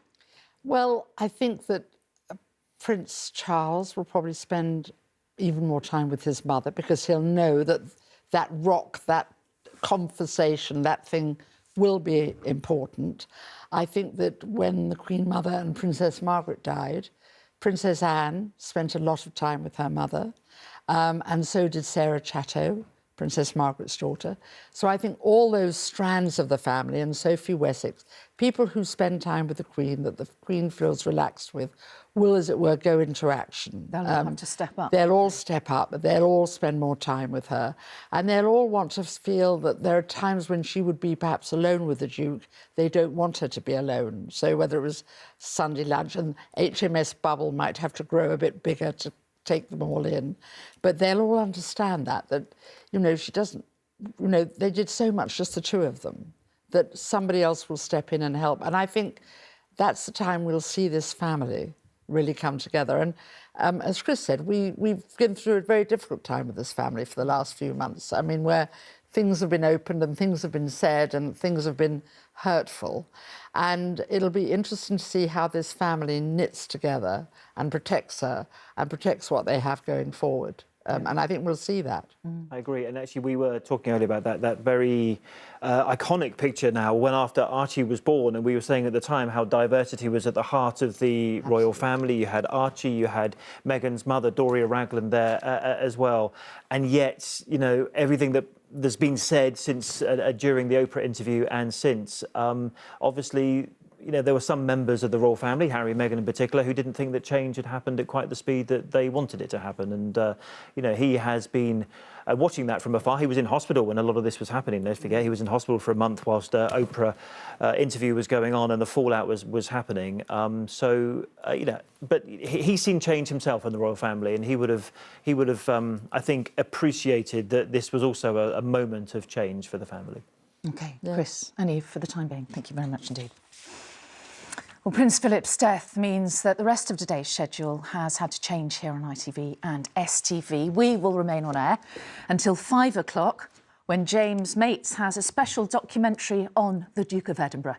Well, I think that Prince Charles will probably spend even more time with his mother, because he'll know that that rock, that conversation, that thing will be important. I think that when the Queen Mother and Princess Margaret died, Princess Anne spent a lot of time with her mother, and so did Sarah Chatto, Princess Margaret's daughter. So I think all those strands of the family, and Sophie Wessex, people who spend time with the Queen, that the Queen feels relaxed with, will, as it were, go into action. They'll all have to step up. They'll all step up, but they'll all spend more time with her. And they'll all want to feel that there are times when she would be perhaps alone with the Duke. They don't want her to be alone. So whether it was Sunday lunch, and HMS Bubble might have to grow a bit bigger to take them all in. But they'll all understand that, you know, she doesn't, you know, they did so much, just the two of them, that somebody else will step in and help. And I think that's the time we'll see this family really come together. And as Chris said, we've been through a very difficult time with this family for the last few months. I mean, where things have been opened and things have been said and things have been hurtful. And it'll be interesting to see how this family knits together and protects her and protects what they have going forward. And I think we'll see that. I agree. And actually, we were talking earlier about that very iconic picture now, when after Archie was born, and we were saying at the time how diversity was at the heart of the royal family. You had Archie, you had Meghan's mother, Doria Ragland, there as well. And yet, you know, everything that's been said since during the Oprah interview and since, obviously, you know, there were some members of the royal family, Harry and Meghan in particular, who didn't think that change had happened at quite the speed that they wanted it to happen. And, you know, he has been watching that from afar. He was in hospital when a lot of this was happening. Don't forget, he was in hospital for a month whilst Oprah interview was going on and the fallout was happening. You know, but he's seen change himself in the royal family, and he would have, I think, appreciated that this was also a moment of change for the family. OK, yeah. Chris and Eve, for the time being, thank you very much indeed. Well, Prince Philip's death means that the rest of today's schedule has had to change here on ITV and STV. We will remain on air until 5 o'clock, when James Mates has a special documentary on the Duke of Edinburgh.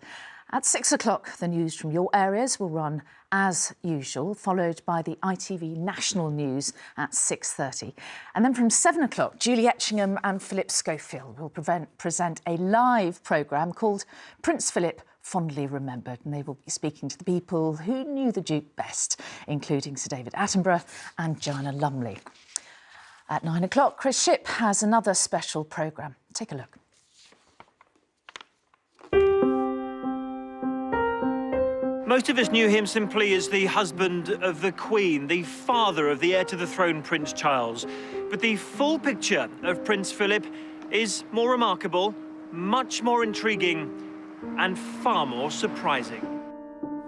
At 6 o'clock, the news from your areas will run as usual, followed by the ITV National News at 6:30. And then from 7 o'clock, Julie Etchingham and Philip Schofield will present a live programme called Prince Philip Fondly Remembered, and they will be speaking to the people who knew the Duke best, including Sir David Attenborough and Joanna Lumley. At 9 o'clock, Chris Shipp has another special programme. Take a look. Most of us knew him simply as the husband of the Queen, the father of the heir to the throne, Prince Charles. But the full picture of Prince Philip is more remarkable, much more intriguing, and far more surprising.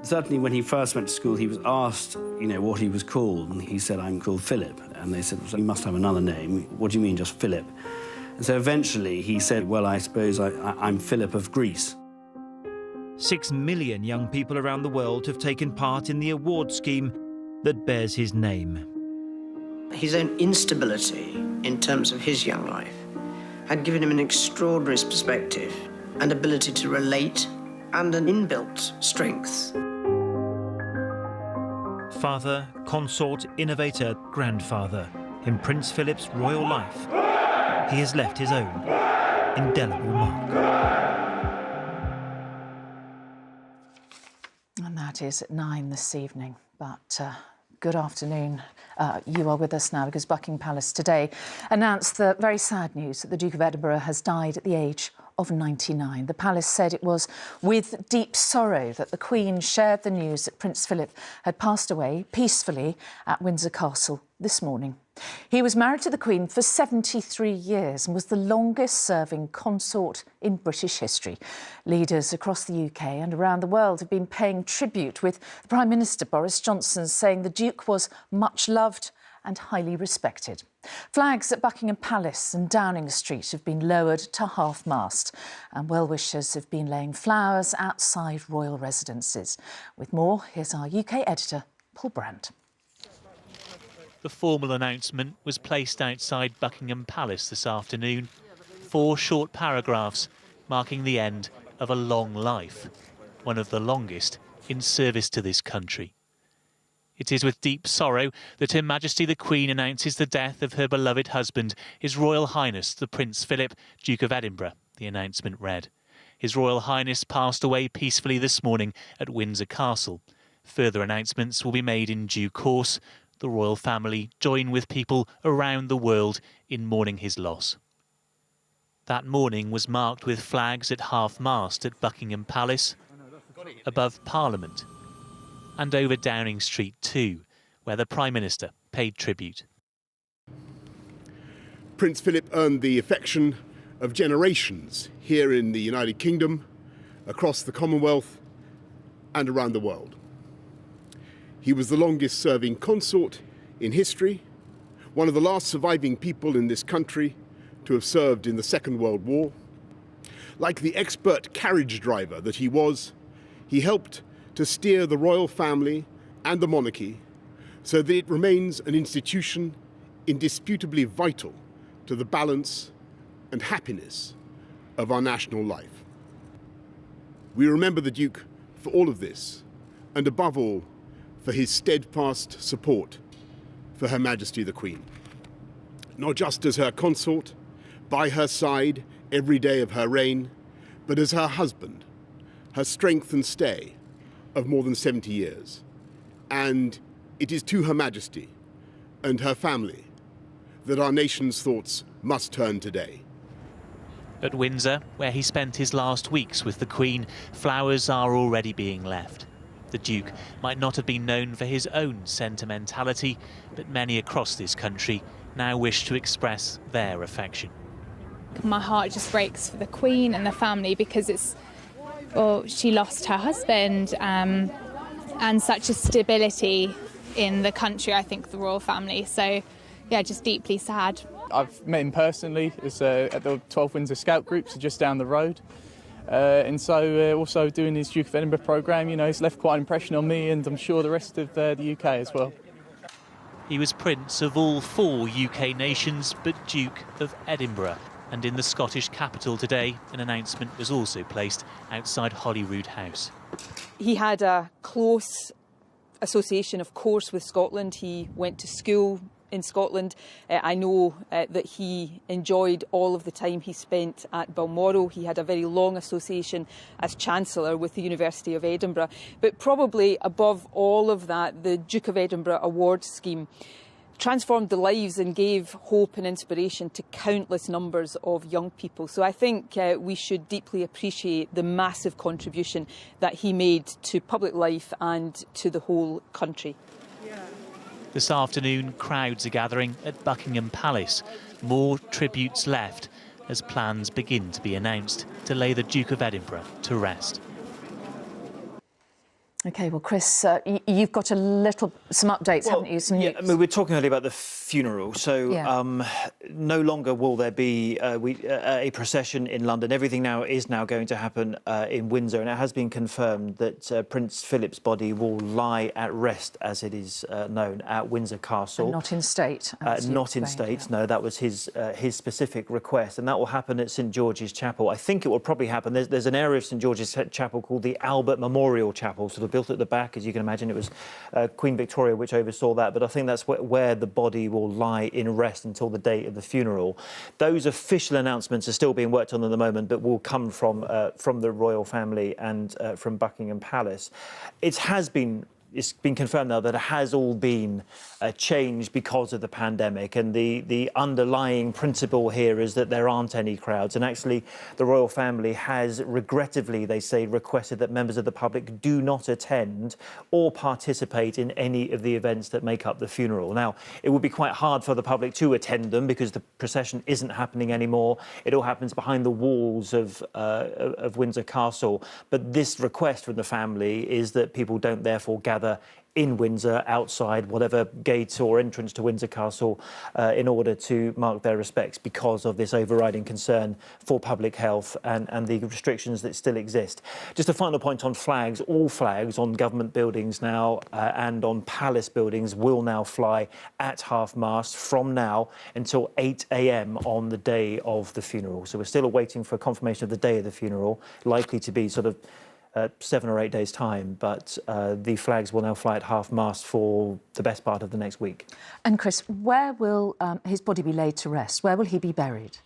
Certainly when he first went to school, he was asked, you know, what he was called, and he said, "I'm called Philip." And they said, "Well, you must have another name. What do you mean, just Philip?" And so eventually he said, "Well, I suppose I'm Philip of Greece." 6 million young people around the world have taken part in the award scheme that bears his name. His own instability in terms of his young life had given him an extraordinary perspective, an ability to relate, and an inbuilt strength. Father, consort, innovator, grandfather. In Prince Philip's royal life, he has left his own indelible mark. And that is at 9 this evening. But good afternoon. You are with us now because Buckingham Palace today announced the very sad news that the Duke of Edinburgh has died at the age of 99. The palace said it was with deep sorrow that the Queen shared the news that Prince Philip had passed away peacefully at Windsor Castle this morning. He was married to the Queen for 73 years and was the longest-serving consort in British history. Leaders across the UK and around the world have been paying tribute, with the Prime Minister Boris Johnson saying the Duke was much loved and highly respected. Flags at Buckingham Palace and Downing Street have been lowered to half-mast, and well-wishers have been laying flowers outside royal residences. With more, here's our UK editor, Paul Brandt. The formal announcement was placed outside Buckingham Palace this afternoon. 4 short paragraphs marking the end of a long life, one of the longest in service to this country. It is with deep sorrow that Her Majesty the Queen announces the death of her beloved husband, His Royal Highness the Prince Philip, Duke of Edinburgh, the announcement read. His Royal Highness passed away peacefully this morning at Windsor Castle. Further announcements will be made in due course. The royal family join with people around the world in mourning his loss. That morning was marked with flags at half-mast at Buckingham Palace, above Parliament, and over Downing Street too, where the Prime Minister paid tribute. Prince Philip earned the affection of generations here in the United Kingdom, across the Commonwealth and around the world. He was the longest-serving consort in history, one of the last surviving people in this country to have served in the Second World War. Like the expert carriage driver that he was, he helped to steer the royal family and the monarchy so that it remains an institution indisputably vital to the balance and happiness of our national life. We remember the Duke for all of this, and above all, for his steadfast support for Her Majesty the Queen. Not just as her consort, by her side every day of her reign, but as her husband, her strength and stay of more than 70 years. And it is to Her Majesty and her family that our nation's thoughts must turn today. At Windsor, where he spent his last weeks with the Queen, flowers are already being left. The Duke might not have been known for his own sentimentality, but many across this country now wish to express their affection. My heart just breaks for the Queen and the family because she lost her husband and such a stability in the country, I think, the royal family. So, yeah, just deeply sad. I've met him personally at the 12 Windsor Scout groups just down the road. And so also doing his Duke of Edinburgh programme, he's left quite an impression on me and I'm sure the rest of the UK as well. He was Prince of all 4 UK nations, but Duke of Edinburgh. And in the Scottish capital today, an announcement was also placed outside Holyrood House. He had a close association, of course, with Scotland. He went to school in Scotland. I know that he enjoyed all of the time he spent at Balmoral. He had a very long association as Chancellor with the University of Edinburgh. But probably above all of that, the Duke of Edinburgh Awards scheme transformed the lives and gave hope and inspiration to countless numbers of young people. So I think we should deeply appreciate the massive contribution that he made to public life and to the whole country. This afternoon, crowds are gathering at Buckingham Palace. More tributes left as plans begin to be announced to lay the Duke of Edinburgh to rest. OK, well, Chris, you've got some updates, haven't you? Some news. I mean, we're talking earlier about the funeral. So no longer will there be a procession in London. Everything is now going to happen in Windsor. And it has been confirmed that Prince Philip's body will lie at rest, as it is known, at Windsor Castle. And not in state. Not in state, no. That was his specific request. And that will happen at St George's Chapel. I think it will probably happen. There's an area of St George's Chapel called the Albert Memorial Chapel, sort of built at the back, as you can imagine. It was Queen Victoria which oversaw that, but I think that's where the body will lie in rest until the date of the funeral. Those official announcements are still being worked on at the moment, but will come from the royal family and from Buckingham Palace. It's been confirmed now that it has all been changed because of the pandemic, and the underlying principle here is that there aren't any crowds. And actually, the royal family has regrettably, they say, requested that members of the public do not attend or participate in any of the events that make up the funeral. Now, it would be quite hard for the public to attend them because the procession isn't happening anymore. It all happens behind the walls of Windsor Castle. But this request from the family is that people don't therefore gather in Windsor, outside whatever gate or entrance to Windsor Castle, in order to mark their respects because of this overriding concern for public health and the restrictions that still exist. Just a final point on flags. All flags on government buildings now and on palace buildings will now fly at half-mast from now until 8 a.m. on the day of the funeral. So we're still awaiting for confirmation of the day of the funeral, likely to be sort of 7 or 8 days' time, but the flags will now fly at half-mast for the best part of the next week. And Chris, where will his body be laid to rest? Where will he be buried?